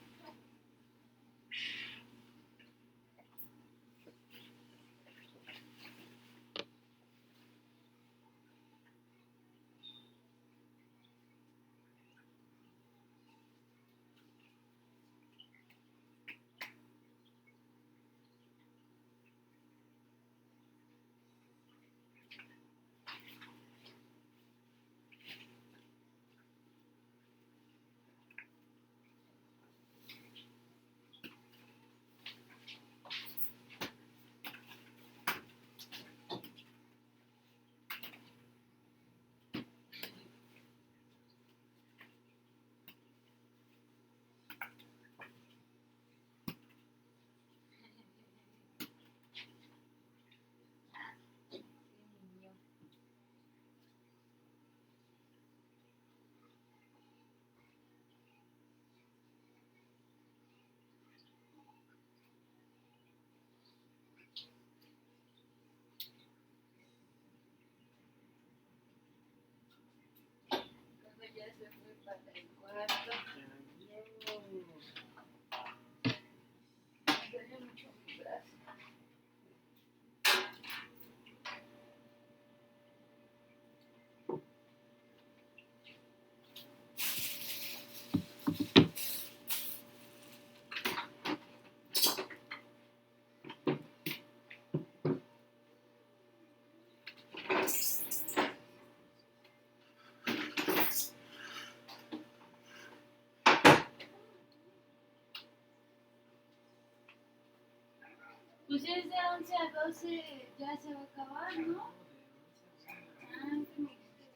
Ya se fue para el cuarto. Duele mucho mi brazo. Pues es de 11 a 12, ya se va a acabar, ¿no? Ah, que me dijiste.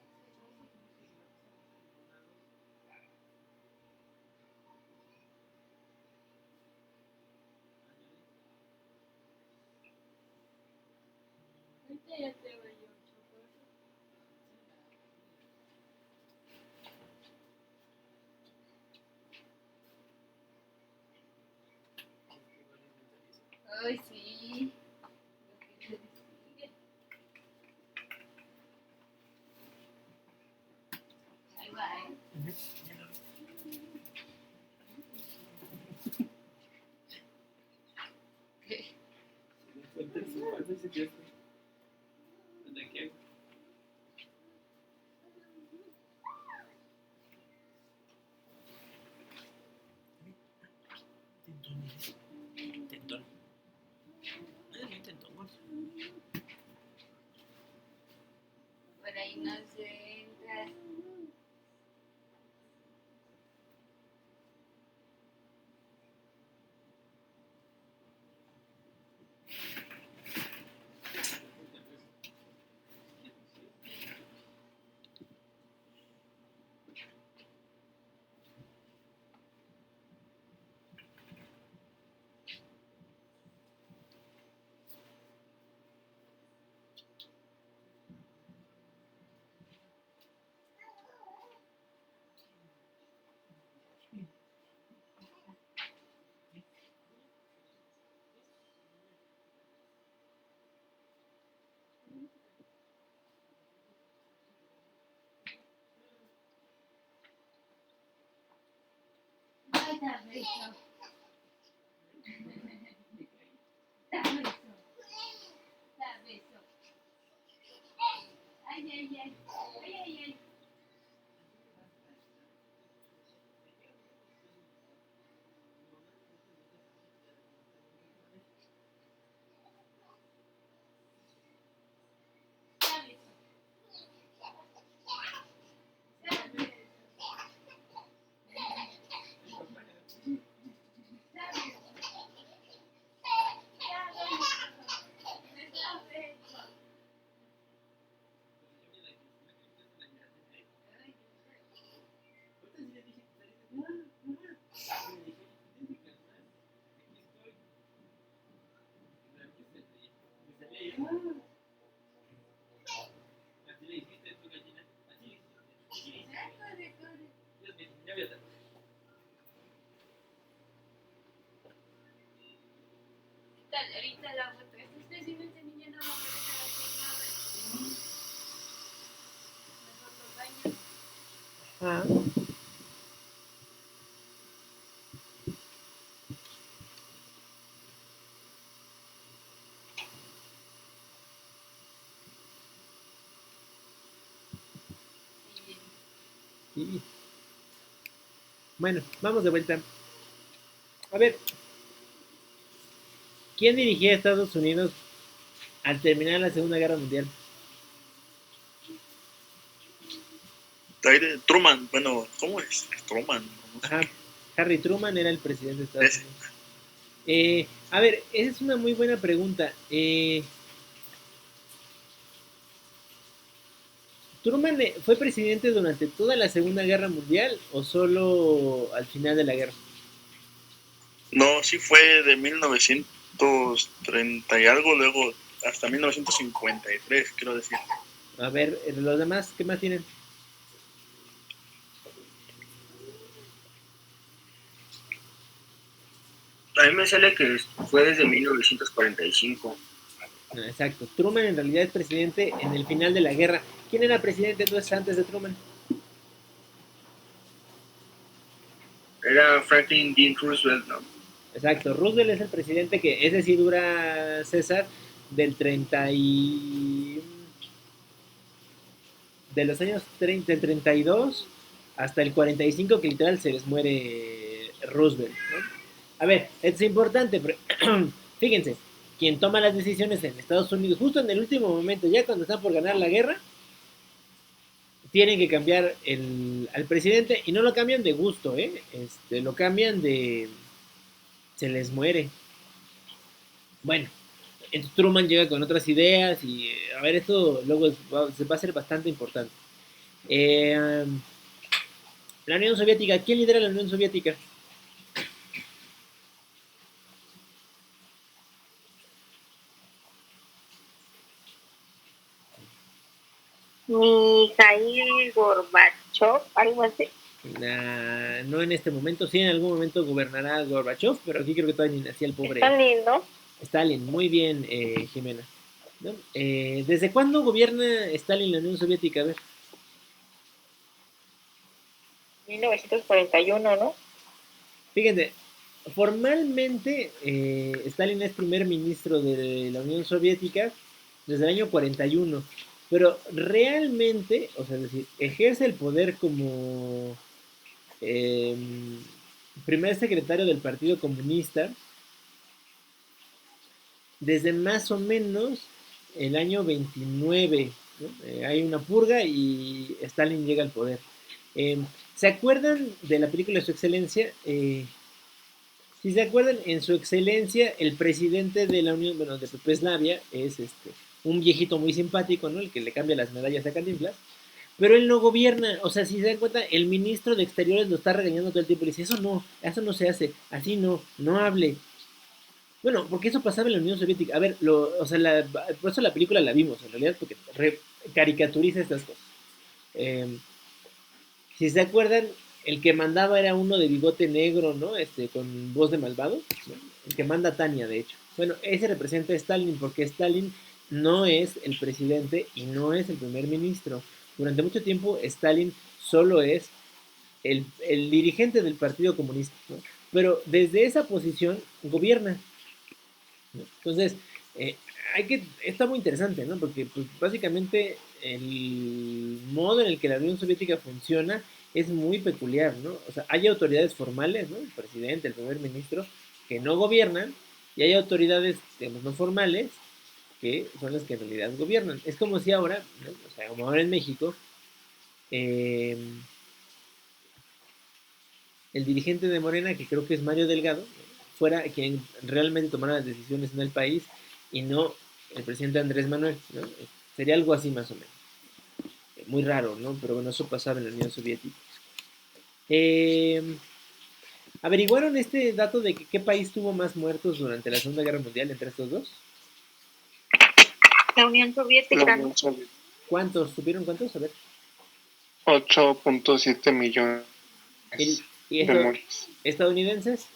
Ahorita ya te voy yo, chocolate. Ay, sí. Lo que se sigue. Ahí va, ¿eh? ¿Qué? Tentón. Es muy tentón, gordo. Por ahí no se entra. Ah, sí. Bueno, vamos de vuelta. A ver, ¿quién dirigía a Estados Unidos al terminar la Segunda Guerra Mundial? Truman, bueno, ¿cómo es? Truman. No sé. Ajá, Harry Truman era el presidente de Estados Unidos. A ver, esa es una muy buena pregunta. ¿Truman fue presidente durante toda la Segunda Guerra Mundial o solo al final de la guerra? No, sí fue de 1930 y algo, luego hasta 1953, quiero decir. A ver, los demás, ¿qué más tienen? A mí me sale que fue desde 1945. No, exacto. Truman en realidad es presidente en el final de la guerra. ¿Quién era presidente entonces antes de Truman? Era Franklin D. Roosevelt, ¿no? Exacto. Roosevelt es el presidente que, ese sí dura, César, del 30 y... de los años 30, del 32 hasta el 45, que literal se les muere Roosevelt, ¿no? A ver, es importante, pero fíjense, quien toma las decisiones en Estados Unidos, justo en el último momento, ya cuando están por ganar la guerra, tienen que cambiar al presidente y no lo cambian de gusto, ¿eh? Lo cambian de... se les muere. Bueno, entonces Truman llega con otras ideas y, a ver, esto luego va a ser bastante importante. Eh, la Unión Soviética, ¿quién lidera la Unión Soviética? Mikhail Gorbachev, algo así. No en este momento, sí en algún momento gobernará Gorbachev, pero aquí creo que todavía ni nacía el pobre Está lindo. Stalin. Muy bien, Jimena. ¿No? ¿Desde cuándo gobierna Stalin la Unión Soviética? A ver. 1941, ¿no? Fíjense, formalmente Stalin es primer ministro de la Unión Soviética desde el año 41, pero realmente, o sea, es decir, ejerce el poder como eh, primer secretario del Partido Comunista desde más o menos el año 29, ¿no? Hay una purga y Stalin llega al poder. ¿Se acuerdan de la película Su Excelencia? Si se acuerdan, en Su Excelencia, el presidente de la Unión, bueno, de Yugoslavia, es un viejito muy simpático, ¿no? El que le cambia las medallas a Cantinflas. Pero él no gobierna, o sea, si se dan cuenta, el ministro de Exteriores lo está regañando todo el tiempo. Le dice, eso no se hace, así no hable. Bueno, porque eso pasaba en la Unión Soviética. A ver, o sea, por eso la película la vimos, en realidad, porque caricaturiza estas cosas. Si se acuerdan, el que mandaba era uno de bigote negro, ¿no? Con voz de malvado, ¿no? El que manda Tania, de hecho. Bueno, ese representa a Stalin, porque Stalin no es el presidente y no es el primer ministro. Durante mucho tiempo, Stalin solo es el dirigente del Partido Comunista, ¿no? pero desde esa posición gobierna, ¿no? Entonces, eh, está muy interesante, ¿no? Porque pues, básicamente el modo en el que la Unión Soviética funciona es muy peculiar, ¿no? O sea, hay autoridades formales, ¿no? El presidente, el primer ministro, que no gobiernan, y hay autoridades, digamos, no formales, que son las que en realidad gobiernan. Es como si ahora, ¿no? O sea, como ahora en México, eh, el dirigente de Morena, que creo que es Mario Delgado, fuera quien realmente tomara las decisiones en el país y no el presidente Andrés Manuel, ¿no? Sería algo así más o menos. Muy raro, ¿no? Pero bueno, eso pasaba en la Unión Soviética. Eh, ¿Averiguaron este dato de que qué país tuvo más muertos durante la Segunda Guerra Mundial entre estos dos? La Unión La Soviética. Unión Soviética, ¿Cuántos? ¿Supieron cuántos? A ver. 8.7 millones ¿Y de muertos. estadounidenses?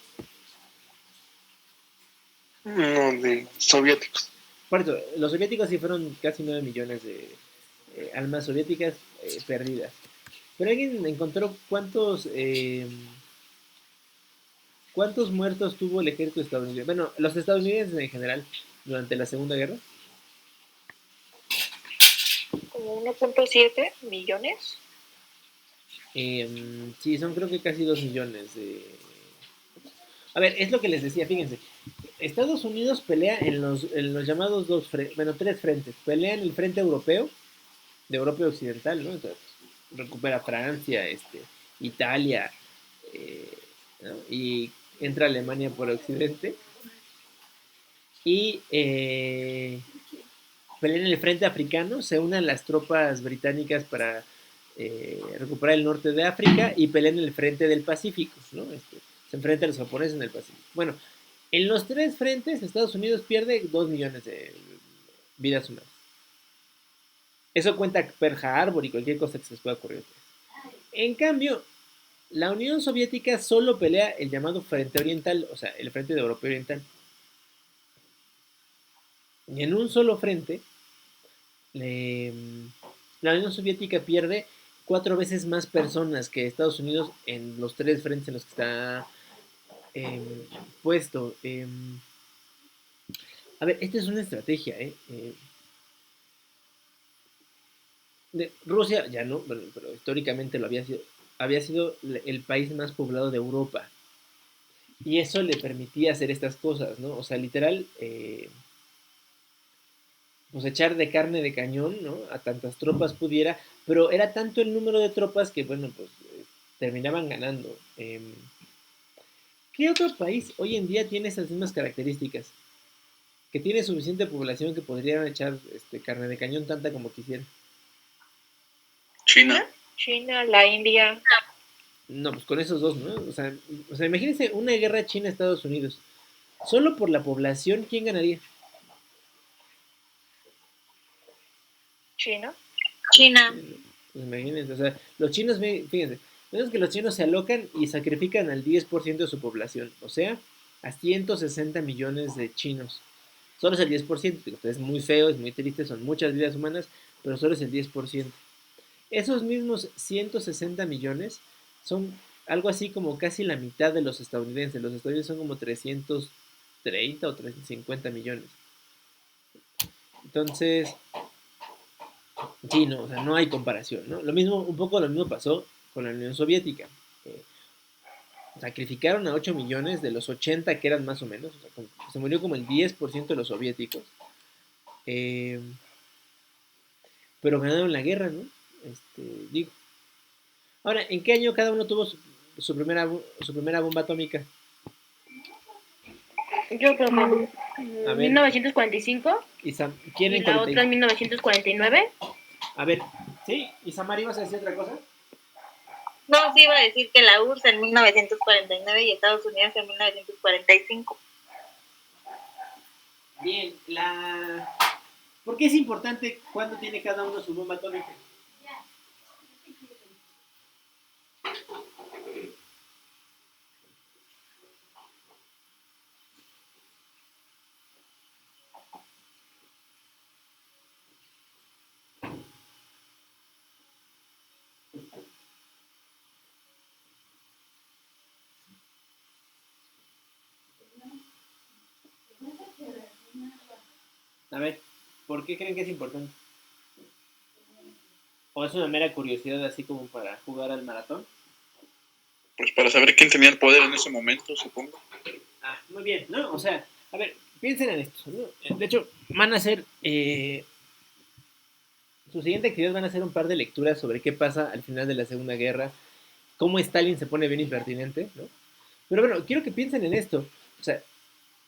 No, de soviéticos. Por eso, los soviéticos sí fueron casi 9 millones de almas soviéticas perdidas. Pero alguien encontró cuántos muertos tuvo el ejército estadounidense. Bueno, los estadounidenses en general durante la Segunda Guerra. Como 1.7 millones. Sí, son creo que casi 2 millones. A ver, es lo que les decía, fíjense. Estados Unidos pelea en los llamados tres frentes. Pelea en el frente europeo, de Europa Occidental, ¿no? Entonces, recupera Francia, Italia, eh, ¿no? Y entra Alemania por Occidente. Y pelea en el frente africano, se unen las tropas británicas para recuperar el norte de África y pelea en el frente del Pacífico, ¿no? Se enfrenta a los japoneses en el Pacífico. Bueno, en los tres frentes Estados Unidos pierde 2 millones de vidas humanas. Eso cuenta Pearl Harbor y cualquier cosa que se les pueda ocurrir. En cambio, la Unión Soviética solo pelea el llamado Frente Oriental, o sea, el Frente de Europa Oriental. Y en un solo frente, la Unión Soviética pierde 4 veces más personas que Estados Unidos en los tres frentes en los que está puesto. A ver, esta es una estrategia, ¿eh? Rusia ya no, pero históricamente había sido el país más poblado de Europa. Y eso le permitía hacer estas cosas, ¿no? O sea, literal, pues echar de carne de cañón, ¿no? A tantas tropas pudiera, pero era tanto el número de tropas que, bueno, pues terminaban ganando. ¿Qué otro país hoy en día tiene esas mismas características? Que tiene suficiente población que podrían echar carne de cañón tanta como quisieran. China. China, la India. No, pues con esos dos, ¿no? O sea, imagínense una guerra China-Estados Unidos. Solo por la población, ¿quién ganaría? China. China. Pues imagínense, o sea, los chinos, fíjense, vemos que los chinos se alocan y sacrifican al 10% de su población, o sea, a 160 millones de chinos. Solo es el 10%, digo, es muy feo, es muy triste, son muchas vidas humanas, pero solo es el 10%. Esos mismos 160 millones son algo así como casi la mitad de los estadounidenses. Los estadounidenses son como 330 o 350 millones. Entonces, sí, no, o sea, no hay comparación, ¿no? Un poco lo mismo pasó con la Unión Soviética. Eh, Sacrificaron a 8 millones de los 80 que eran más o menos, o sea, se murió como el 10% de los soviéticos. Eh, pero ganaron la guerra, ¿no? Digo. Ahora, ¿en qué año cada uno tuvo su primera bomba atómica? Yo creo que A ver, 1945 ¿quién y en la 40? otra en 1949. A ver, ¿sí? ¿Y Samar ibas a decir otra cosa? No, sí iba a decir que la URSS en 1949 y Estados Unidos en 1945. Bien, ¿por qué es importante cuándo tiene cada uno su bomba atómica? A ver, ¿por qué creen que es importante? ¿O es una mera curiosidad así como para jugar al maratón? Pues para saber quién tenía el poder en ese momento, supongo. Ah, muy bien, ¿no? O sea, a ver, piensen en esto, ¿no? De hecho, van a hacer, su siguiente actividad van a hacer un par de lecturas sobre qué pasa al final de la Segunda Guerra, cómo Stalin se pone bien impertinente, ¿no? Pero bueno, quiero que piensen en esto. O sea,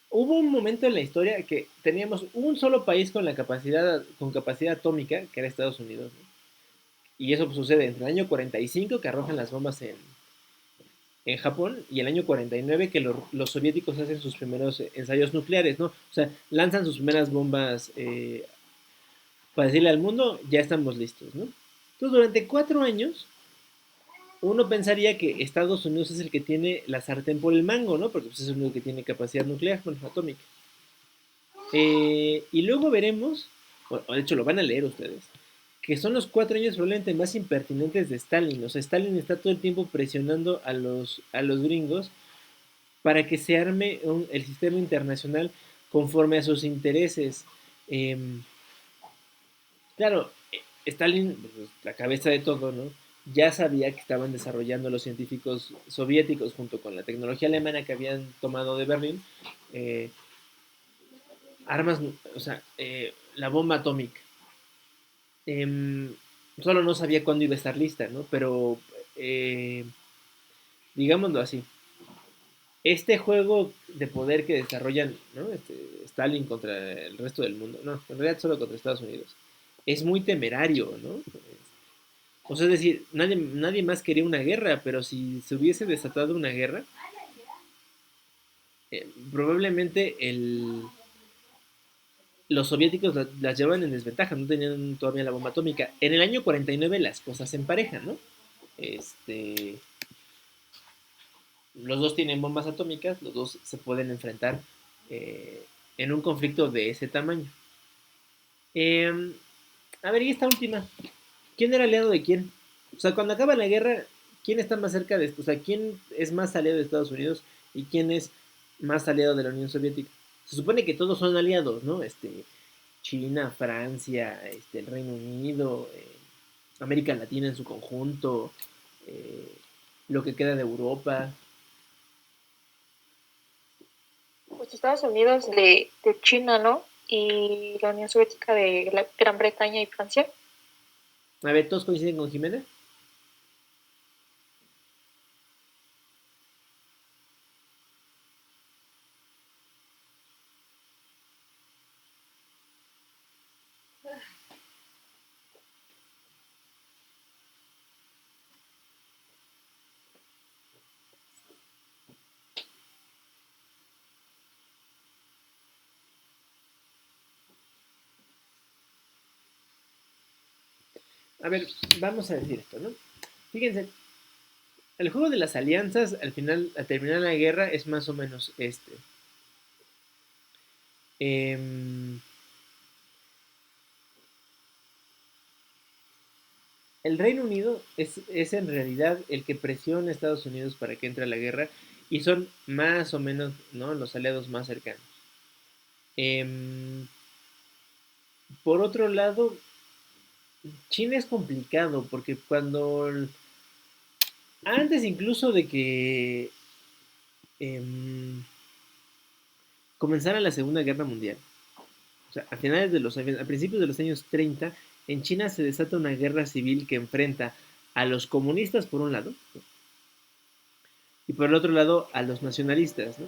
hubo un momento en la historia que teníamos un solo país con capacidad atómica, que era Estados Unidos, ¿no? Y eso pues, sucede entre el año 45, que arrojan las bombas en Japón, y el año 49, que los soviéticos hacen sus primeros ensayos nucleares, ¿no? O sea, lanzan sus primeras bombas para decirle al mundo, ya estamos listos, ¿no? Entonces, durante 4 años, uno pensaría que Estados Unidos es el que tiene la sartén por el mango, ¿no? Porque pues, es el único que tiene capacidad nuclear, bueno, atómica. Y luego veremos, o de hecho lo van a leer ustedes, que son los 4 años probablemente más impertinentes de Stalin. O sea, Stalin está todo el tiempo presionando a los gringos para que se arme el sistema internacional conforme a sus intereses. Em, claro, Stalin, pues, la cabeza de todo, ¿no? Ya sabía que estaban desarrollando los científicos soviéticos junto con la tecnología alemana que habían tomado de Berlín, eh, armas, o sea, la bomba atómica. Em, Solo no sabía cuándo iba a estar lista, ¿no? Pero, eh, digámoslo así, este juego de poder que desarrollan, ¿no? Stalin contra el resto del mundo, no, en realidad solo contra Estados Unidos, es muy temerario, ¿no? O sea, es decir, nadie más quería una guerra, pero si se hubiese desatado una guerra, probablemente los soviéticos las llevaban en desventaja, no tenían todavía la bomba atómica. En el año 49 las cosas se emparejan, ¿no? Este, los dos tienen bombas atómicas, los dos se pueden enfrentar en un conflicto de ese tamaño. Eh, a ver, y esta última, ¿quién era aliado de quién? O sea, cuando acaba la guerra, ¿quién está más cerca de esto? O sea, ¿quién es más aliado de Estados Unidos y quién es más aliado de la Unión Soviética? Se supone que todos son aliados, ¿no? China, Francia, el Reino Unido, América Latina en su conjunto, eh, lo que queda de Europa. Pues Estados Unidos de China, ¿no? Y la Unión Soviética de la Gran Bretaña y Francia. A ver, ¿todos coinciden con Jimena? A ver, vamos a decir esto, ¿no? Fíjense, el juego de las alianzas, al final, al terminar la guerra, es más o menos este. Em, el Reino Unido es en realidad el que presiona a Estados Unidos para que entre a la guerra y son más o menos, ¿no? Los aliados más cercanos. Em, por otro lado, China es complicado porque antes incluso de que em, comenzara la Segunda Guerra Mundial, o sea, a principios de los años 30, en China se desata una guerra civil que enfrenta a los comunistas por un lado, ¿no? Y por el otro lado a los nacionalistas, ¿no?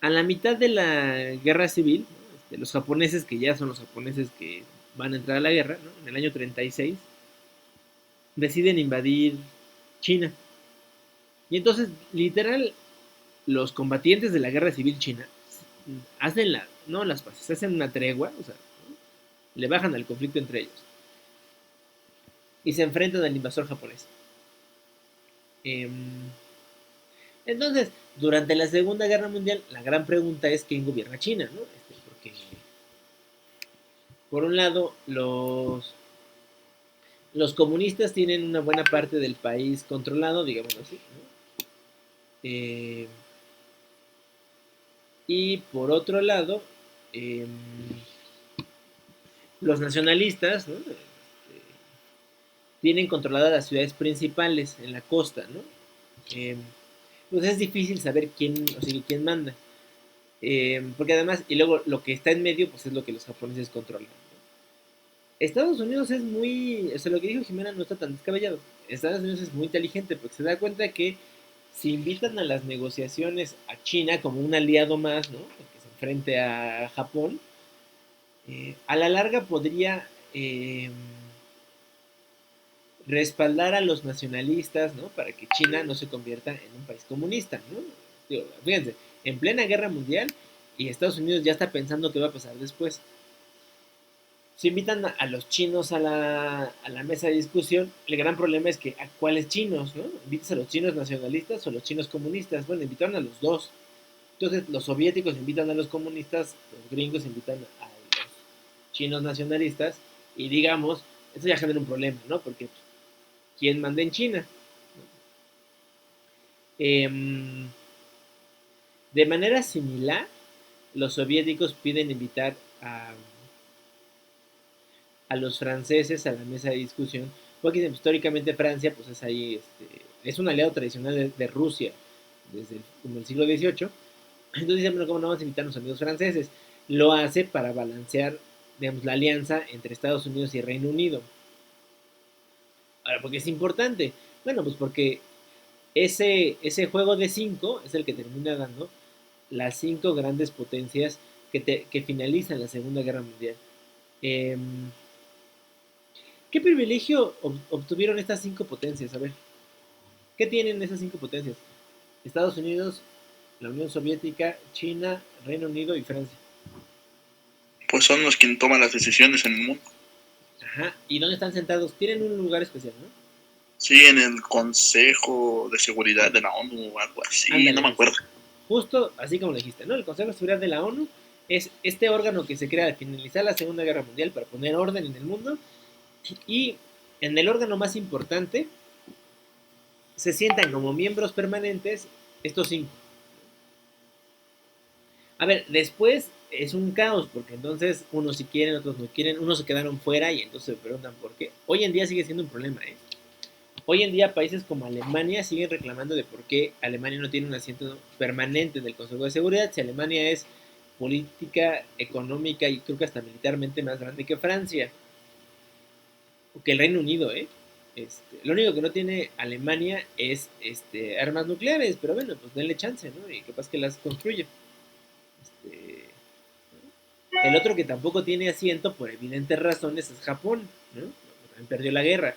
A la mitad de la guerra civil, ¿no? Los japoneses, que ya son los japoneses que van a entrar a la guerra, ¿no? En el año 36, deciden invadir China. Y entonces, literal, los combatientes de la guerra civil china hacen no las paces, hacen una tregua, o sea, ¿no? Le bajan al conflicto entre ellos y se enfrentan al invasor japonés. Entonces, durante la Segunda Guerra Mundial, la gran pregunta es quién gobierna China, ¿no? Porque, por un lado, los comunistas tienen una buena parte del país controlado, digamos así, ¿no? Y por otro lado, em, los nacionalistas, ¿no? Tienen controladas las ciudades principales en la costa, ¿no? Pues es difícil saber quién, o sea, quién manda. Porque además, y luego lo que está en medio, pues es lo que los japoneses controlan, ¿no? Estados Unidos es muy, o sea, lo que dijo Jimena no está tan descabellado. Estados Unidos es muy inteligente porque se da cuenta que si invitan a las negociaciones a China como un aliado más, ¿no? Que se enfrente a Japón, a la larga podría respaldar a los nacionalistas, ¿no? Para que China no se convierta en un país comunista, ¿no? Digo, fíjense, en plena guerra mundial y Estados Unidos ya está pensando qué va a pasar después. Si invitan a los chinos a la mesa de discusión, el gran problema es que a cuáles chinos, ¿no? ¿Invitas a los chinos nacionalistas o a los chinos comunistas? Bueno, invitaron a los dos. Entonces, los soviéticos invitan a los comunistas, los gringos invitan a los chinos nacionalistas, y digamos, eso ya genera un problema, ¿no? Porque, ¿quién manda en China? Eh, de manera similar, los soviéticos piden invitar a los franceses a la mesa de discusión, porque históricamente Francia pues es ahí, es un aliado tradicional de Rusia desde como el siglo XVIII. Entonces dicen, bueno, ¿cómo no vamos a invitar a los amigos franceses? Lo hace para balancear, digamos, la alianza entre Estados Unidos y Reino Unido. Ahora, ¿por qué es importante? Bueno, pues porque ese juego de cinco es el que termina dando las cinco grandes potencias que finalizan la Segunda Guerra Mundial. Eh, ¿Qué privilegio obtuvieron estas cinco potencias? A ver, ¿qué tienen esas cinco potencias? Estados Unidos, la Unión Soviética, China, Reino Unido y Francia. Pues son los que toman las decisiones en el mundo. Ajá, ¿y dónde están sentados? Tienen un lugar especial, ¿no? Sí, en el Consejo de Seguridad de la ONU o algo así, Ándale, no me acuerdo. Justo así como lo dijiste, ¿no? El Consejo de Seguridad de la ONU es este órgano que se crea al finalizar la Segunda Guerra Mundial para poner orden en el mundo, y en el órgano más importante se sientan como miembros permanentes estos cinco. A ver, después es un caos, porque entonces unos sí quieren, otros no quieren, unos se quedaron fuera y entonces se preguntan por qué. Hoy en día sigue siendo un problema, ¿eh? Hoy en día países como Alemania siguen reclamando de por qué Alemania no tiene un asiento permanente en el Consejo de Seguridad, si Alemania es política, económica y creo que hasta militarmente más grande que Francia, o que el Reino Unido, ¿eh? Lo único que no tiene Alemania es armas nucleares, pero bueno, pues denle chance, ¿no? Y capaz que las construye. Este, el otro que tampoco tiene asiento, por evidentes razones, es Japón, ¿no? También perdió la guerra.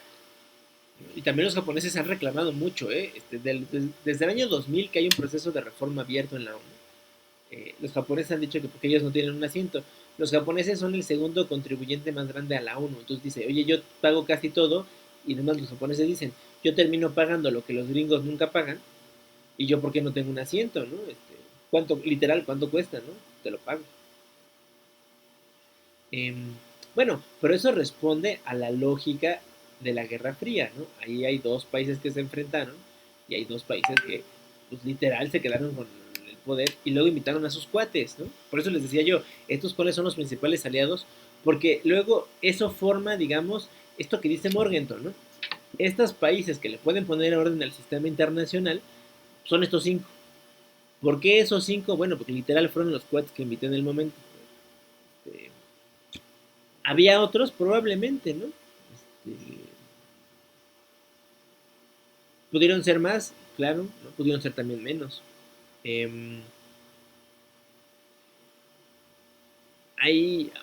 Y también los japoneses han reclamado mucho, ¿eh? Desde el año 2000 que hay un proceso de reforma abierto en la ONU. Los japoneses han dicho que porque ellos no tienen un asiento. Los japoneses son el segundo contribuyente más grande a la ONU. Entonces dice, oye, yo pago casi todo. Y además los japoneses dicen, yo termino pagando lo que los gringos nunca pagan. Y yo, ¿por qué no tengo un asiento? ¿No? ¿Cuánto, literal, cuánto cuesta? ¿No? Te lo pago. Eh, bueno, pero eso responde a la lógica de la Guerra Fría, ¿no? Ahí hay dos países que se enfrentaron y hay dos países que, pues literal, se quedaron con el poder y luego invitaron a sus cuates, ¿no? Por eso les decía yo, estos cuáles son los principales aliados, porque luego eso forma, digamos, esto que dice Morgenthau, ¿no? Estos países que le pueden poner orden al sistema internacional son estos cinco. ¿Por qué esos cinco? Bueno, porque literal fueron los cuates que invité en el momento. Este, Había otros, probablemente, ¿no? Pudieron ser más, claro, ¿no? Pudieron ser también menos. Eh,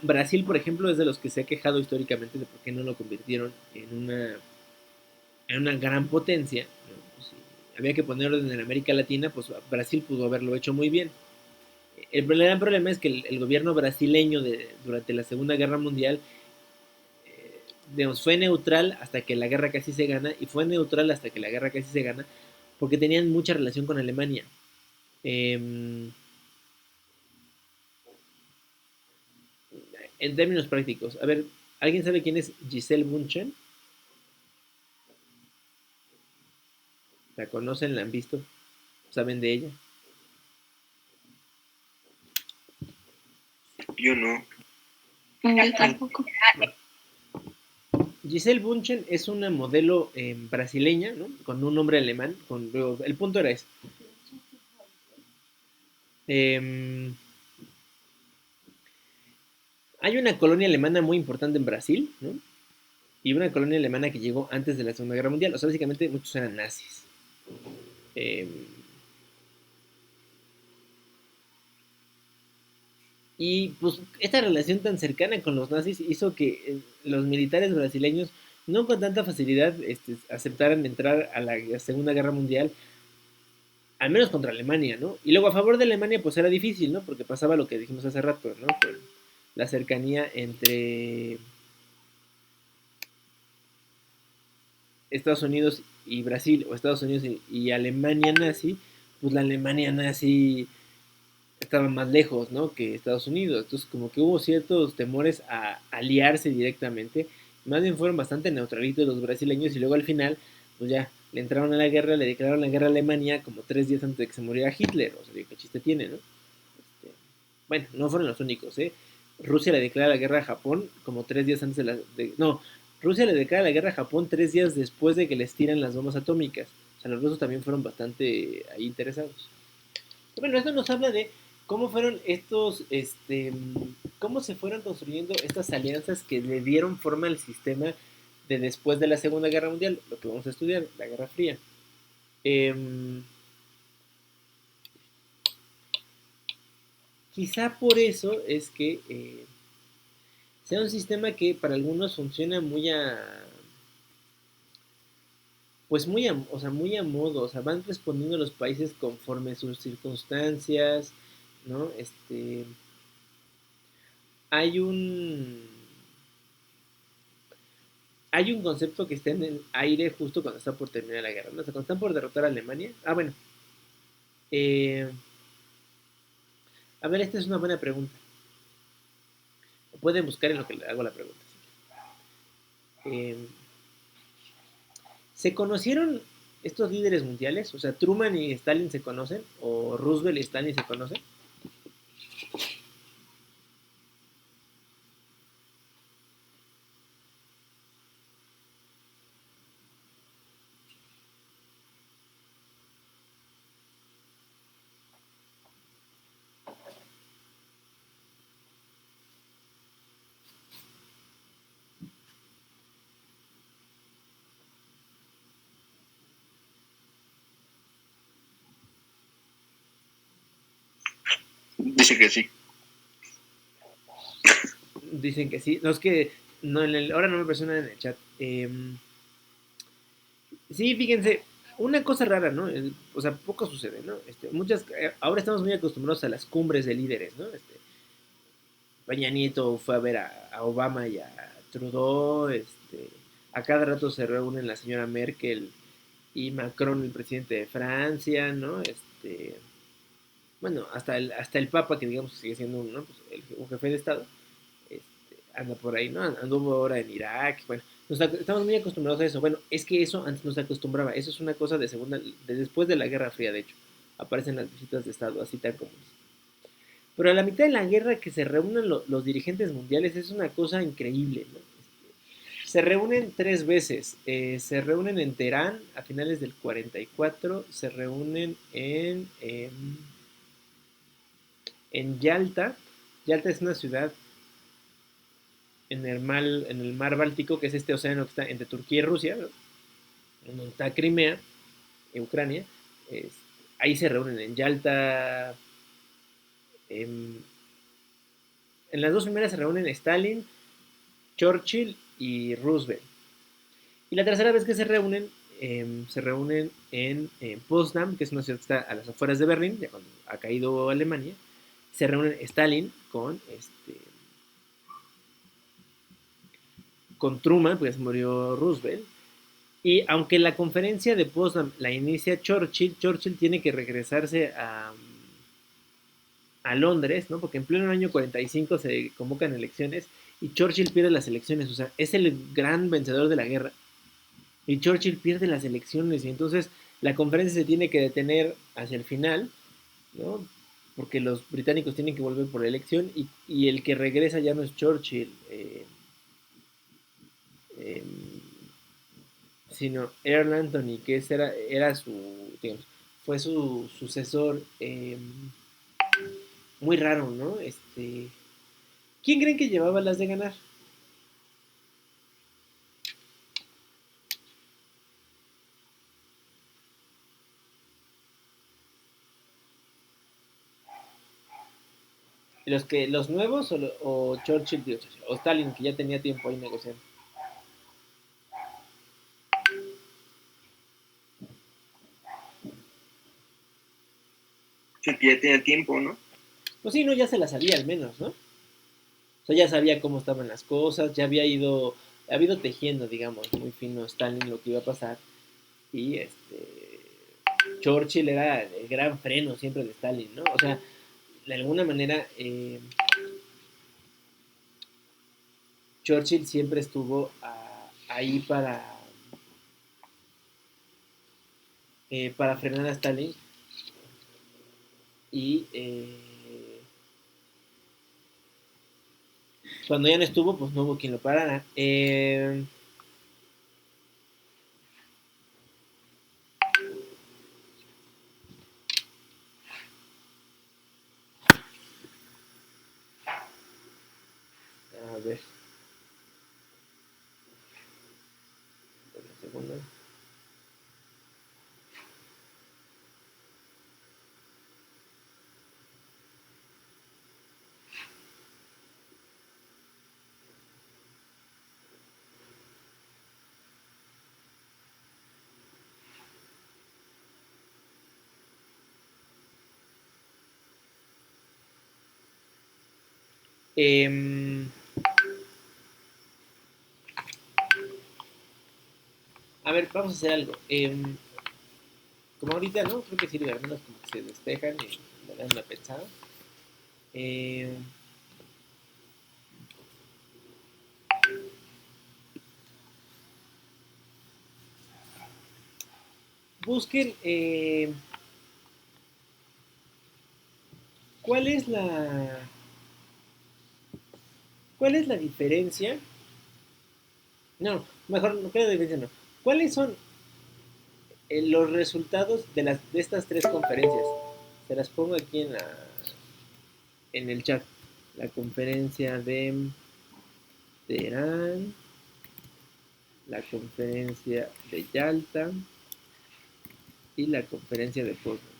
Brasil, por ejemplo, es de los que se ha quejado históricamente de por qué no lo convirtieron en una gran potencia, ¿no? Pues, si había que poner orden en América Latina, pues Brasil pudo haberlo hecho muy bien. El gran problema es que el gobierno brasileño durante la Segunda Guerra Mundial, digamos, fue neutral hasta que la guerra casi se gana, y fue neutral hasta que la guerra casi se gana, porque tenían mucha relación con Alemania. En términos prácticos, a ver, ¿alguien sabe quién es Giselle Bunchen? ¿La conocen? ¿La han visto? ¿Saben de ella? Yo no. Yo tampoco. Giselle Bunchen es una modelo brasileña, ¿no? Con un nombre alemán. El punto era ese. Em, Hay una colonia alemana muy importante en Brasil, ¿no? Y una colonia alemana que llegó antes de la Segunda Guerra Mundial. O sea, básicamente muchos eran nazis. Em, y pues esta relación tan cercana con los nazis hizo que los militares brasileños no con tanta facilidad aceptaran entrar a la Segunda Guerra Mundial, al menos contra Alemania, ¿no? Y luego a favor de Alemania pues era difícil, ¿no? Porque pasaba lo que dijimos hace rato, ¿no? Con la cercanía entre Estados Unidos y Brasil, o Estados Unidos y Alemania nazi, pues la Alemania nazi estaba más lejos, ¿no? Que Estados Unidos. Entonces, como que hubo ciertos temores a aliarse directamente. Más bien fueron bastante neutralitos los brasileños y luego al final, pues ya, le entraron a la guerra, le declararon la guerra a Alemania como 3 días antes de que se muriera Hitler. O sea, ¿qué chiste tiene, no? Bueno, no fueron los únicos, ¿eh? Rusia le declara la guerra a Japón como 3 días antes no, Rusia le declara la guerra a Japón 3 días después de que les tiran las bombas atómicas. O sea, los rusos también fueron bastante ahí interesados. Bueno, esto nos habla de cómo fueron cómo se fueron construyendo estas alianzas que le dieron forma al sistema de después de la Segunda Guerra Mundial, lo que vamos a estudiar, la Guerra Fría. Quizá por eso es que sea un sistema que para algunos funciona pues muy a modo, o sea, van respondiendo los países conforme sus circunstancias, ¿no? Hay un hay un concepto que está en el aire justo cuando está por terminar la guerra, ¿no? O sea, cuando están por derrotar a Alemania. Bueno. A ver, esta es una buena pregunta. Pueden buscar en lo que le hago la pregunta. ¿Se conocieron estos líderes mundiales? O sea, ¿Truman y Stalin se conocen? ¿O Roosevelt y Stalin se conocen? Dice que sí. Dicen que sí. No, es que no, ahora no me persona en el chat. Sí, fíjense, una cosa rara, ¿no? O sea, poco sucede, ¿no? Ahora estamos muy acostumbrados a las cumbres de líderes, ¿no? Peña Nieto fue a ver a Obama y a Trudeau, a cada rato se reúnen la señora Merkel y Macron, el presidente de Francia, ¿no? Bueno, hasta el Papa, que digamos que sigue siendo un jefe de Estado, anda por ahí, ¿no? Anduvo ahora en Irak, bueno, estamos muy acostumbrados a eso. Bueno, es que eso antes no se acostumbraba, eso es una cosa de después de la Guerra Fría, de hecho, aparecen las visitas de Estado así tan comunes. Pero a la mitad de la guerra que se reúnen los dirigentes mundiales es una cosa increíble, ¿no? Se reúnen 3 veces. Se reúnen en Teherán a finales del 44. Se reúnen en Yalta. Yalta es una ciudad en el mar Báltico, que es este océano que está entre Turquía y Rusia, ¿no? Donde está Crimea, Ucrania. Ahí se reúnen en Yalta. En las dos primeras se reúnen Stalin, Churchill y Roosevelt. Y la tercera vez que se reúnen en Potsdam, que es una ciudad que está a las afueras de Berlín, ya cuando ha caído Alemania. Se reúnen Stalin con Truman, porque se murió Roosevelt. Y aunque la conferencia de Potsdam la inicia Churchill tiene que regresarse a Londres, ¿no? Porque en pleno año 45 se convocan elecciones y Churchill pierde las elecciones, o sea, es el gran vencedor de la guerra. Y Churchill pierde las elecciones y entonces la conferencia se tiene que detener hacia el final, ¿no? porque los británicos tienen que volver por elección y el que regresa ya no es Churchill, eh, sino Earl Anthony, que ese era su, digamos, fue su sucesor, muy raro, ¿no? ¿Quién creen que llevaba las de ganar? ¿Los nuevos o Churchill, digo, o Stalin, que ya tenía tiempo ahí negociando? Sí, que ya tiene tiempo, ¿no? Pues sí, no, ya se la sabía al menos, ¿no? O sea, ya sabía cómo estaban las cosas, ya había ido tejiendo, digamos, muy fino Stalin lo que iba a pasar. Y Churchill era el gran freno siempre de Stalin, ¿no? O sea, de alguna manera, Churchill siempre estuvo ahí para frenar a Stalin y cuando ya no estuvo, pues no hubo quien lo parara. A ver, un segundo. Eh, a ver, vamos a hacer algo. Como ahorita, ¿no? Creo que sirve, al menos como que se despejan y le dan una pensada. Eh, busquen cuál es la diferencia. No, mejor no, ¿qué diferencia no? ¿Cuáles son los resultados de estas tres conferencias? Se las pongo aquí en el chat. La conferencia de Teherán, la conferencia de Yalta y la conferencia de Potsdam.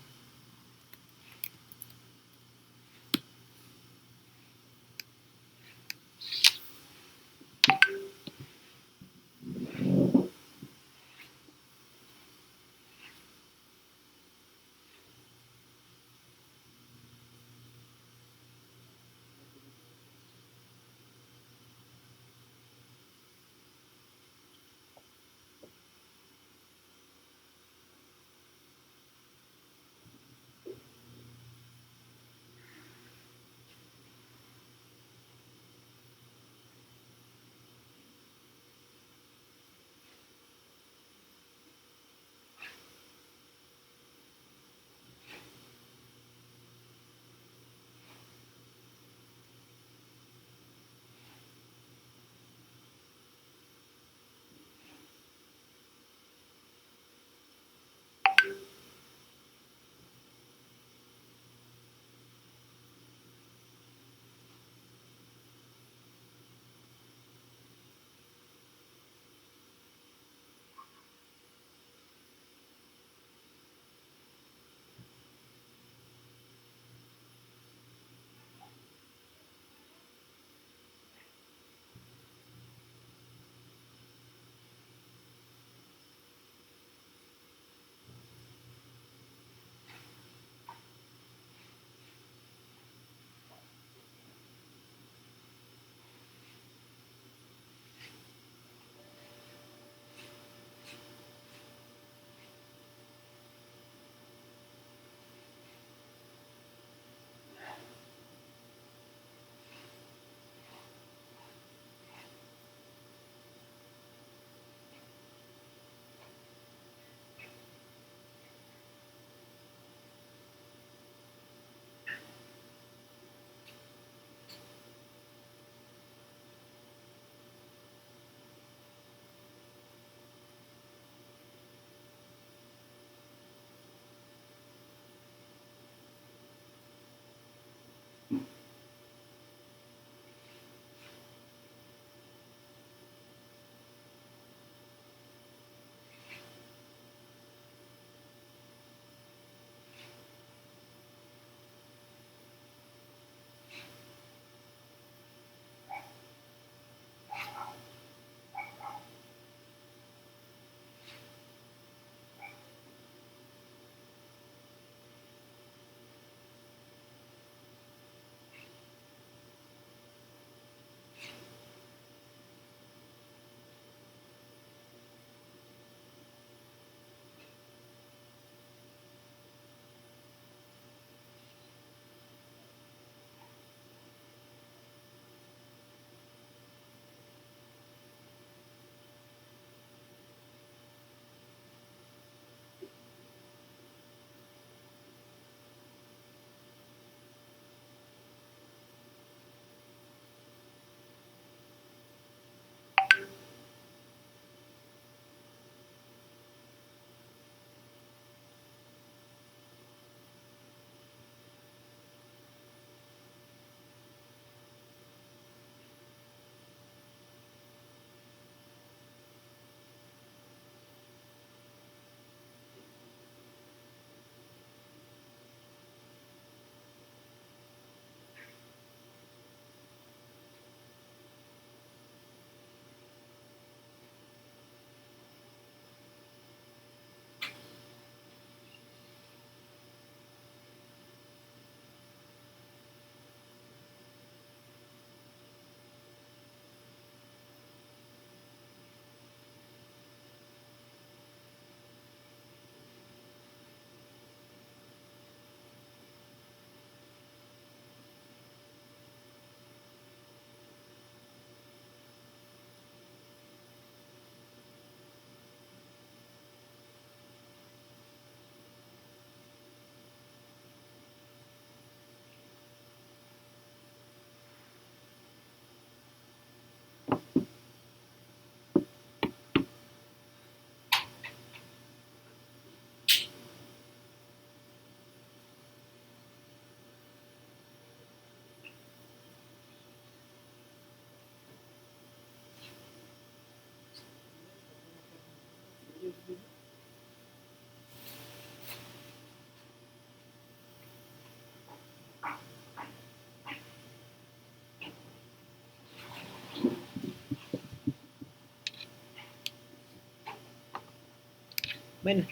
Bueno,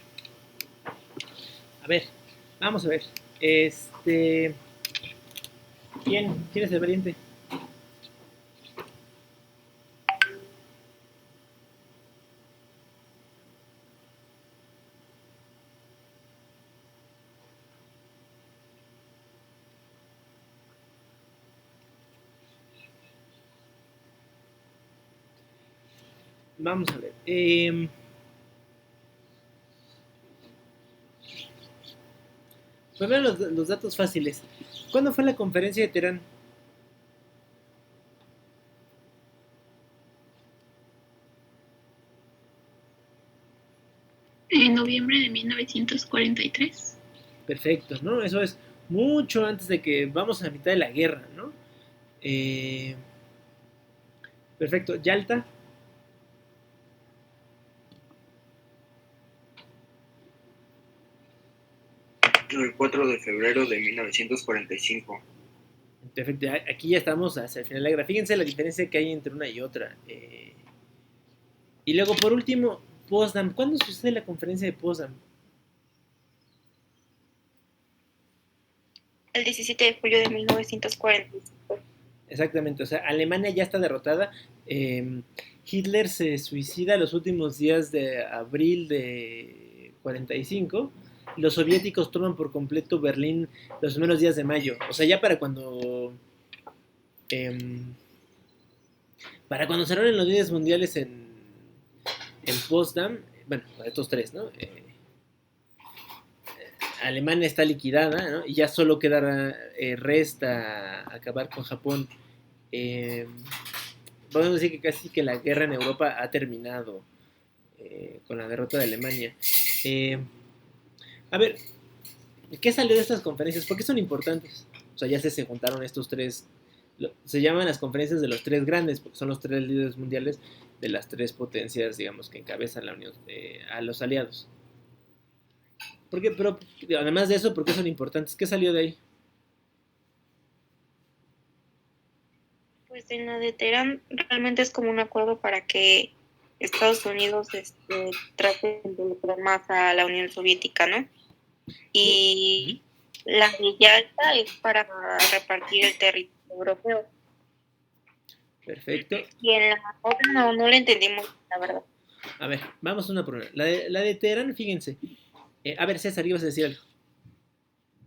a ver, vamos a ver. ¿Quién es el valiente? Vamos a ver. Primero los datos fáciles. ¿Cuándo fue la conferencia de Teherán? En noviembre de 1943. Perfecto, ¿no? Eso es mucho antes de que vamos a la mitad de la guerra, ¿no? Perfecto. ¿Yalta? El 4 de febrero de 1945. Perfecto. Aquí ya estamos hacia el final de la guerra. Fíjense la diferencia que hay entre una y otra. Y luego, por último, Potsdam. ¿Cuándo sucede la conferencia de Potsdam? El 17 de julio de 1945. Exactamente, o sea, Alemania ya está derrotada. Hitler se suicida los últimos días de abril de 45. Los soviéticos toman por completo Berlín los primeros días de mayo. O sea, ya para cuando cerraron los líderes mundiales en Potsdam, bueno, estos tres, ¿no? Alemania está liquidada, ¿no? Y ya solo resta acabar con Japón. Podemos decir que casi que la guerra en Europa ha terminado con la derrota de Alemania. A ver, ¿qué salió de estas conferencias? ¿Por qué son importantes? O sea, ya se juntaron estos tres. Se llaman las conferencias de los tres grandes, porque son los tres líderes mundiales de las tres potencias, digamos, que encabezan la unión a los aliados. Pero además de eso, ¿por qué son importantes? ¿Qué salió de ahí? Pues en la de Teherán realmente es como un acuerdo para que Estados Unidos trate de involucrar más a la Unión Soviética, ¿no? Y la de Yalta es para repartir el territorio europeo. Perfecto. Y en la otra no la entendimos, la verdad. A ver, vamos una por una. La de Teherán, fíjense. A ver, César, ibas a decir algo.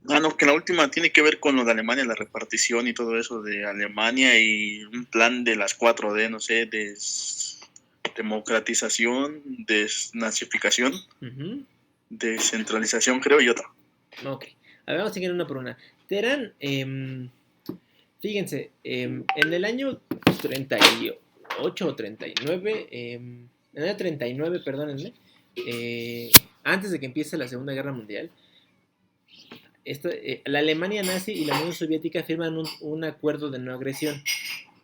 No, que la última tiene que ver con lo de Alemania, la repartición y todo eso de Alemania y un plan de las 4D, no sé, democratización, desnazificación, descentralización, creo, y otra. Ok, a ver, vamos a seguir una por una. Teherán, fíjense, en el año 38 o 39, en el año 39, perdónenme, antes de que empiece la Segunda Guerra Mundial, la Alemania nazi y la Unión Soviética firman un acuerdo de no agresión.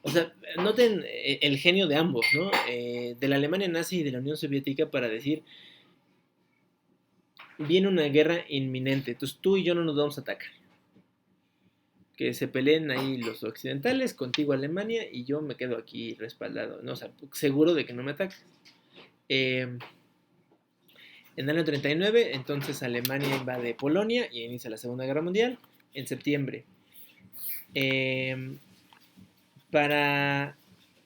O sea, noten el genio de ambos, ¿no? De la Alemania nazi y de la Unión Soviética para decir, viene una guerra inminente, entonces tú y yo no nos vamos a atacar. Que se peleen ahí los occidentales, contigo Alemania, y yo me quedo aquí respaldado, ¿no? O sea, seguro de que no me ataques. En el año 39, entonces Alemania invade Polonia y inicia la Segunda Guerra Mundial en septiembre. Para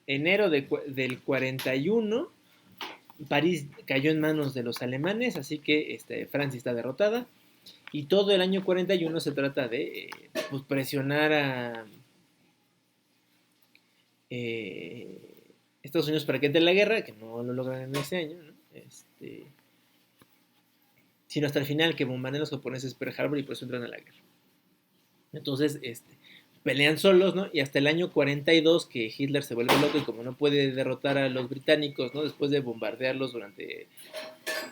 enero del 41, París cayó en manos de los alemanes, así que Francia está derrotada. Y todo el año 41 se trata de pues, presionar a Estados Unidos para que entre en la guerra, que no lo logran en ese año, ¿no? Sino hasta el final que bombardean los japoneses Pearl Harbor y por eso entran a la guerra. Entonces, pelean solos, ¿no? Y hasta el año 42 que Hitler se vuelve loco y como no puede derrotar a los británicos, ¿no? Después de bombardearlos durante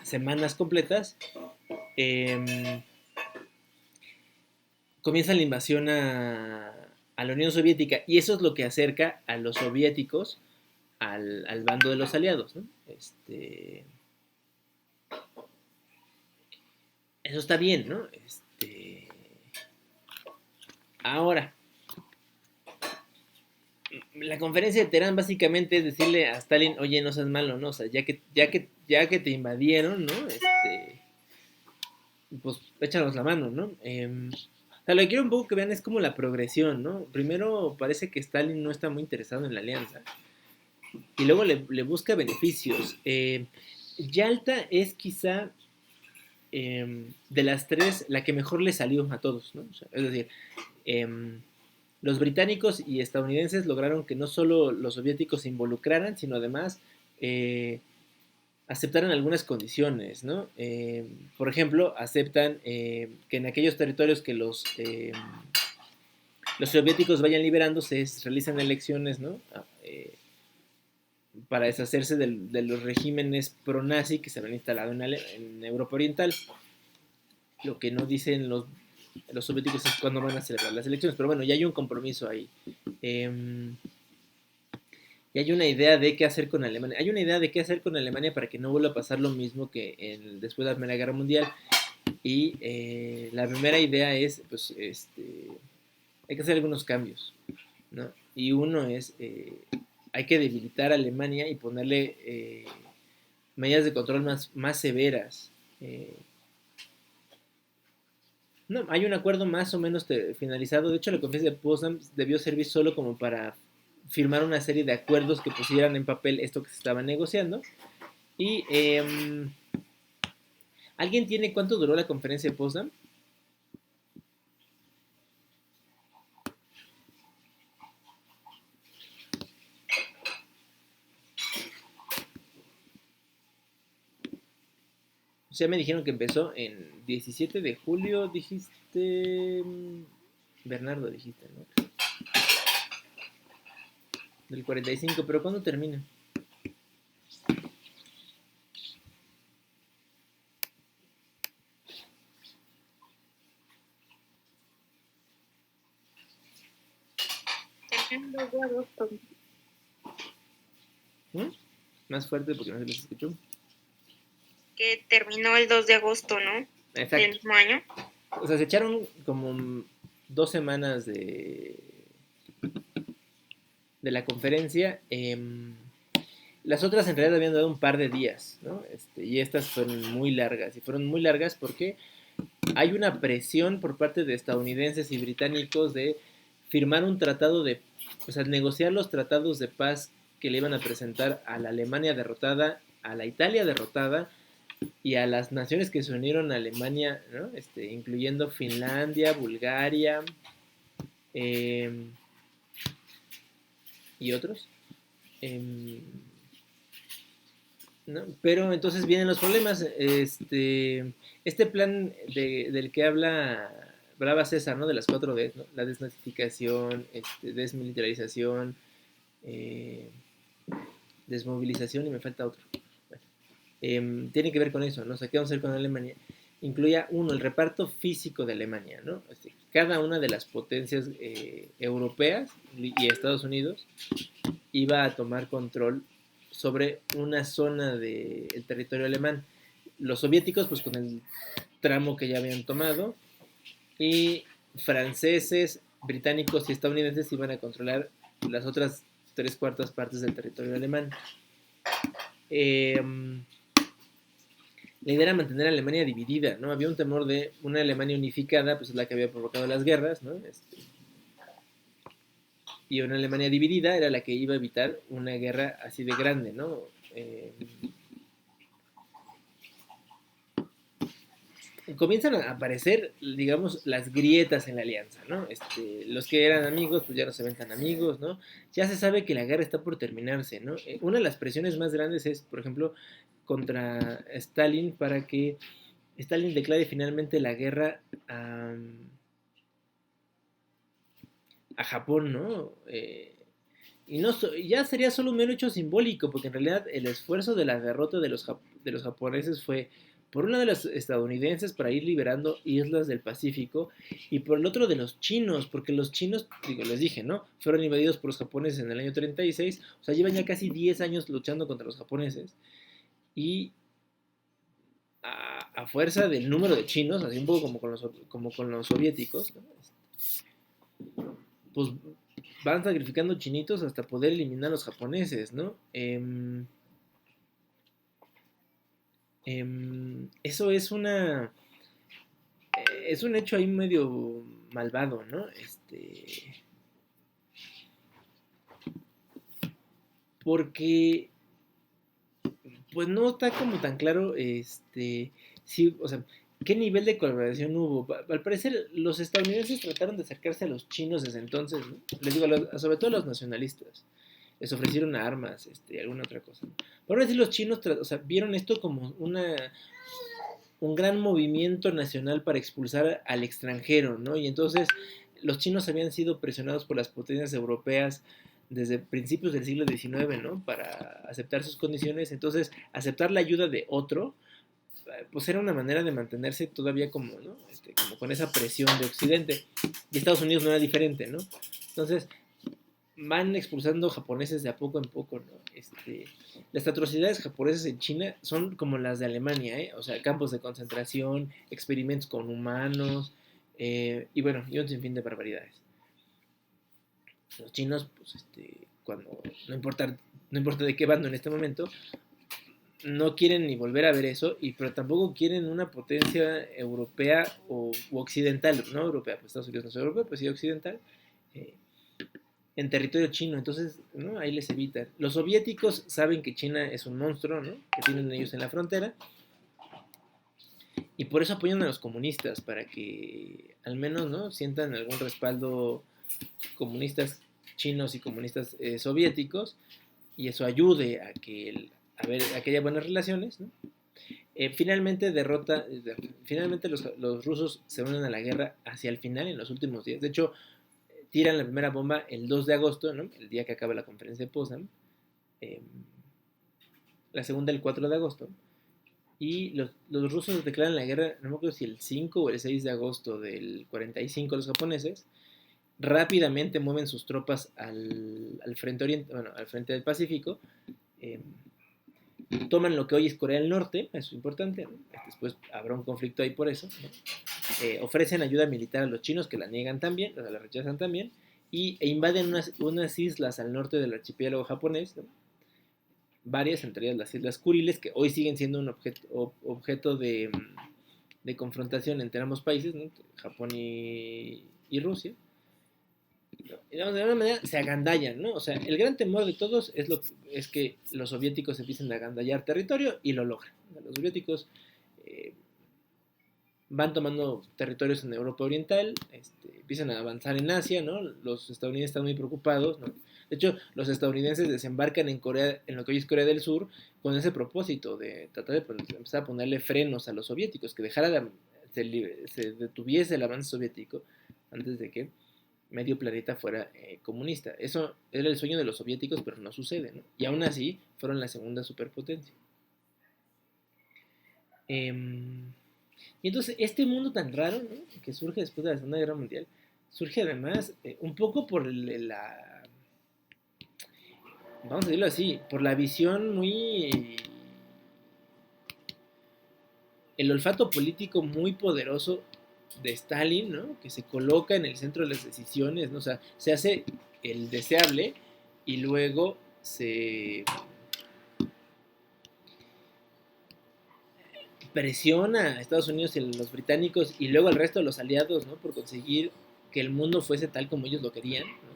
semanas completas, eh, comienza la invasión a la Unión Soviética y eso es lo que acerca a los soviéticos al bando de los aliados, ¿no? Eso está bien, ¿no? Ahora, la conferencia de Teherán básicamente es decirle a Stalin, oye, no seas malo, ¿no? O sea, ya que te invadieron, ¿no? Pues échanos la mano, ¿no? O sea, lo que quiero un poco que vean es como la progresión, ¿no? Primero parece que Stalin no está muy interesado en la alianza y luego le busca beneficios. Yalta es quizá de las tres la que mejor le salió a todos, ¿no? O sea, es decir, los británicos y estadounidenses lograron que no solo los soviéticos se involucraran, sino además aceptaran algunas condiciones, ¿no? Por ejemplo, aceptan que en aquellos territorios que los soviéticos vayan liberando se realizan elecciones, ¿no? Para deshacerse de los regímenes pro-nazi que se habían instalado en Europa Oriental. Lo que no dicen los soviéticos es cuándo van a celebrar las elecciones, pero bueno, ya hay un compromiso ahí. Y hay una idea de qué hacer con Alemania. Hay una idea de qué hacer con Alemania para que no vuelva a pasar lo mismo que después de la Primera Guerra Mundial. Y la primera idea es, pues, hay que hacer algunos cambios, ¿no? Y uno es, hay que debilitar a Alemania y ponerle medidas de control más severas. No, hay un acuerdo más o menos finalizado. De hecho, la conferencia de Potsdam debió servir solo como para firmar una serie de acuerdos que pusieran en papel esto que se estaba negociando. Y ¿alguien tiene cuánto duró la conferencia de Potsdam? O sea, me dijeron que empezó en 17 de julio, dijiste... Bernardo, dijiste, ¿no? Del 45, pero ¿cuándo termina? El 2 de agosto. Más fuerte porque no se les escuchó. Que terminó el 2 de agosto, ¿no? Exacto. Del mismo año. O sea, se echaron como 2 semanas de la conferencia. Las otras en realidad habían dado un par de días, ¿no? Y estas fueron muy largas. Y fueron muy largas porque hay una presión por parte de estadounidenses y británicos de firmar un tratado o sea, negociar los tratados de paz que le iban a presentar a la Alemania derrotada, a la Italia derrotada y a las naciones que se unieron a Alemania, ¿no? Incluyendo Finlandia, Bulgaria y otros. ¿No? Pero entonces vienen los problemas. Este plan del que hablaba César, ¿no? De las 4D, ¿no? La desnazificación, desmilitarización, desmovilización y me falta otro. Bueno, tiene que ver con eso, ¿no? O sea, ¿qué vamos a hacer con Alemania? Incluía el reparto físico de Alemania, ¿no? Cada una de las potencias europeas y Estados Unidos iba a tomar control sobre una zona del territorio alemán. Los soviéticos, pues con el tramo que ya habían tomado, y franceses, británicos y estadounidenses iban a controlar las otras 3/4 partes del territorio alemán. La idea era mantener a Alemania dividida, ¿no? Había un temor de una Alemania unificada, pues es la que había provocado las guerras, ¿no? Y una Alemania dividida era la que iba a evitar una guerra así de grande, ¿no? Comienzan a aparecer, digamos, las grietas en la alianza, ¿no? Los que eran amigos, pues ya no se ven tan amigos, ¿no? Ya se sabe que la guerra está por terminarse, ¿no? Una de las presiones más grandes es, por ejemplo, contra Stalin para que Stalin declare finalmente la guerra a a Japón, ¿no? Y no ya sería solo un mero hecho simbólico, porque en realidad el esfuerzo de la derrota de los japoneses fue, por un lado, de los estadounidenses para ir liberando islas del Pacífico, y por el otro de los chinos, porque los chinos, digo, les dije, ¿no? Fueron invadidos por los japoneses en el año 36, o sea, llevan ya casi 10 años luchando contra los japoneses, y a fuerza del número de chinos, así un poco como con los soviéticos, ¿no? Pues van sacrificando chinitos hasta poder eliminar a los japoneses, ¿no? Eso es es un hecho ahí medio malvado, ¿no? Porque pues no está como tan claro, sí, o sea, qué nivel de colaboración hubo. Al parecer, los estadounidenses trataron de acercarse a los chinos desde entonces, ¿no? Les digo, sobre todo a los nacionalistas. Les ofrecieron armas, alguna otra cosa, ¿no? Por ahora sí, los chinos, o sea, vieron esto como un gran movimiento nacional para expulsar al extranjero, ¿no? Y entonces los chinos habían sido presionados por las potencias europeas desde principios del siglo XIX, ¿no? Para aceptar sus condiciones. Entonces, aceptar la ayuda de otro, pues era una manera de mantenerse todavía como, ¿no? Como con esa presión de Occidente. Y Estados Unidos no era diferente, ¿no? Entonces, van expulsando japoneses de a poco en poco, ¿no? Las atrocidades japonesas en China son como las de Alemania, ¿eh? O sea, campos de concentración, experimentos con humanos, y bueno, y un sinfín de barbaridades. Los chinos, pues, cuando, no importa de qué bando en este momento, no quieren ni volver a ver eso, pero tampoco quieren una potencia europea u occidental, no europea, pues Estados Unidos no es europeo, pues sí occidental, en territorio chino. Entonces, ¿no? Ahí les evitan. Los soviéticos saben que China es un monstruo, ¿no? Que tienen ellos en la frontera, y por eso apoyan a los comunistas, para que al menos, ¿no? Sientan algún respaldo, comunistas chinos y comunistas soviéticos, y eso ayude a que haya buenas relaciones, ¿no? Finalmente los rusos se unen a la guerra hacia el final, en los últimos días. De hecho, tiran la primera bomba el 2 de agosto, ¿no? El día que acaba la conferencia de Potsdam. La segunda el 4 de agosto. Y los rusos declaran la guerra, no me acuerdo si el 5 o el 6 de agosto del 45, los japoneses. Rápidamente mueven sus tropas al frente oriente, bueno, al frente del Pacífico. Toman lo que hoy es Corea del Norte, eso es importante, ¿no? Después habrá un conflicto ahí por eso, ¿no? Ofrecen ayuda militar a los chinos, que la niegan también, o sea, la rechazan también, e invaden unas islas al norte del archipiélago japonés, ¿no? Varias, entre ellas las Islas Kuriles, que hoy siguen siendo un objeto de confrontación entre ambos países, ¿no? Japón y Rusia. De alguna manera se agandallan, ¿no? O sea, el gran temor de todos es que los soviéticos empiecen a agandallar territorio, y lo logran. Los soviéticos van tomando territorios en Europa Oriental, empiezan a avanzar en Asia, ¿no? Los estadounidenses están muy preocupados, ¿no? De hecho, los estadounidenses desembarcan en lo que hoy es Corea del Sur, con ese propósito de tratar de empezar a ponerle frenos a los soviéticos, que se detuviese el avance soviético antes de que medio planeta fuera comunista. Eso era el sueño de los soviéticos, pero no sucede, ¿no? Y aún así fueron la segunda superpotencia. Y entonces este mundo tan raro, ¿no? Que surge después de la Segunda Guerra Mundial, surge además un poco por vamos a decirlo así, por la visión el olfato político muy poderoso de Stalin, ¿no? Que se coloca en el centro de las decisiones, ¿no? O sea, se hace el deseable y luego se presiona a Estados Unidos y a los británicos y luego al resto de los aliados, ¿no? Por conseguir que el mundo fuese tal como ellos lo querían, ¿no?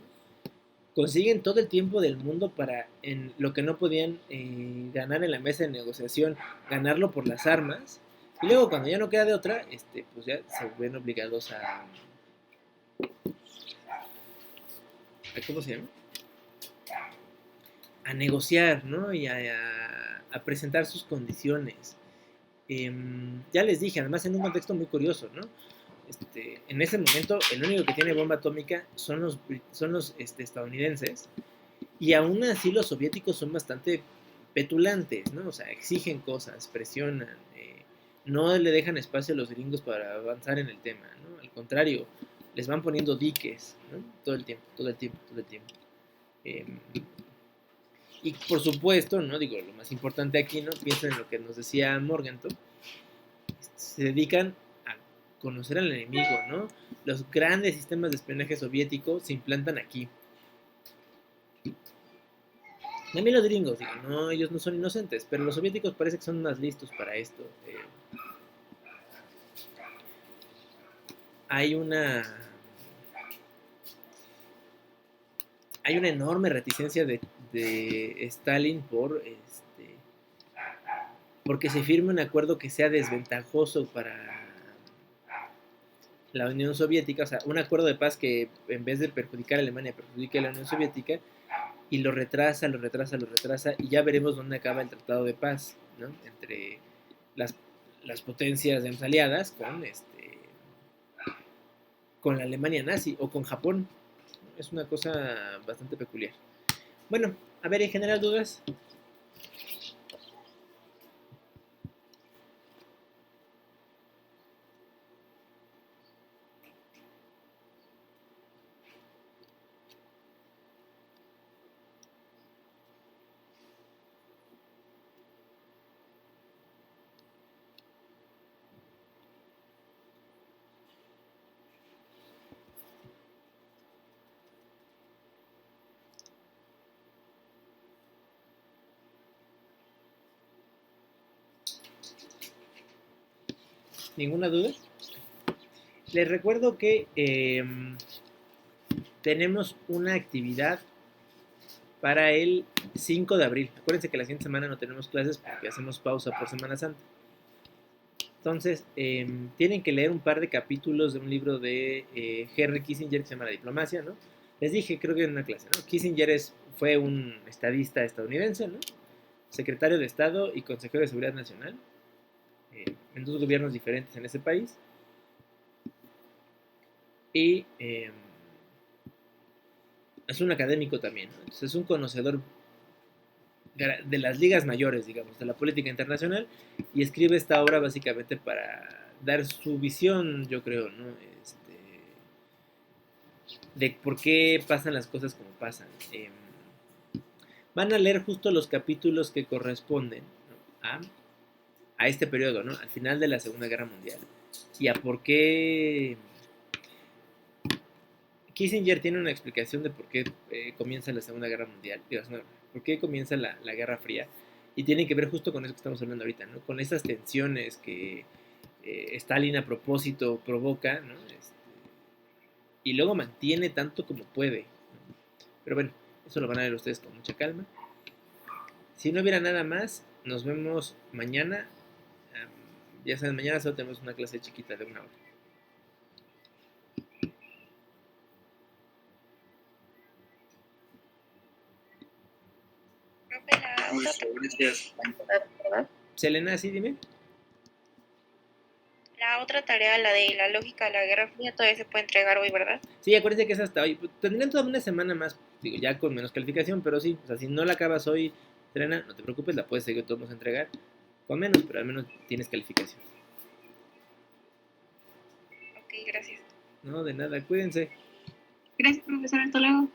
Consiguen todo el tiempo del mundo para, en lo que no podían ganar en la mesa de negociación, ganarlo por las armas. Y luego, cuando ya no queda de otra, pues ya se ven obligados a ¿cómo se llama? A negociar, ¿no? Y a presentar sus condiciones. Ya les dije, además en un contexto muy curioso, ¿no? En ese momento, el único que tiene bomba atómica son los estadounidenses, y aún así los soviéticos son bastante petulantes, ¿no? O sea, exigen cosas, presionan, no le dejan espacio a los gringos para avanzar en el tema, ¿no? Al contrario, les van poniendo diques, ¿no? Todo el tiempo. Y por supuesto, ¿no? Digo, lo más importante aquí, ¿no? Piensen en lo que nos decía Morgenthau, se dedican a conocer al enemigo, ¿no? Los grandes sistemas de espionaje soviético se implantan aquí. También los gringos, digo, no, ellos no son inocentes, pero los soviéticos parece que son más listos para esto. Hay una enorme reticencia de Stalin porque se firme un acuerdo que sea desventajoso para la Unión Soviética, o sea, un acuerdo de paz que en vez de perjudicar a Alemania, perjudique a la Unión Soviética, y lo retrasa, y ya veremos dónde acaba el tratado de paz, ¿no? Entre las potencias aliadas con la Alemania nazi o con Japón. Es una cosa bastante peculiar. Bueno, a ver, en general, ¿dudas? ¿Ninguna duda? Les recuerdo que tenemos una actividad para el 5 de abril. Acuérdense que la siguiente semana no tenemos clases porque hacemos pausa por Semana Santa. Entonces, tienen que leer un par de capítulos de un libro de Henry Kissinger que se llama La diplomacia, ¿no? Les dije, creo que en una clase, ¿no? Kissinger fue un estadista estadounidense, ¿no? Secretario de Estado y consejero de Seguridad Nacional en dos gobiernos diferentes en ese país. Y es un académico también, ¿no? Entonces es un conocedor de las ligas mayores, digamos, de la política internacional, y escribe esta obra básicamente para dar su visión, yo creo, ¿no? De por qué pasan las cosas como pasan. Van a leer justo los capítulos que corresponden, ¿no? a este periodo, ¿no? Al final de la Segunda Guerra Mundial, y a por qué Kissinger tiene una explicación de por qué comienza la Segunda Guerra Mundial, por qué comienza la Guerra Fría, y tiene que ver justo con eso que estamos hablando ahorita, ¿no? Con esas tensiones que Stalin a propósito provoca, ¿no? Y luego mantiene tanto como puede, ¿no? Pero bueno, eso lo van a ver ustedes con mucha calma. Si no hubiera nada más, nos vemos mañana. Ya saben, mañana solo tenemos una clase chiquita de 1 hora. Gracias. Selena, sí, dime. La otra tarea, la de la lógica de la Guerra Fría, todavía se puede entregar hoy, ¿verdad? Sí, acuérdense que es hasta hoy. Tendrían toda una semana más, digo, ya con menos calificación, pero sí, o sea, si no la acabas hoy, Selena, no te preocupes, la puedes seguir todos a entregar con menos, pero al menos tienes calificación. Ok, gracias. No, de nada, cuídense. Gracias, profesor. Hasta luego.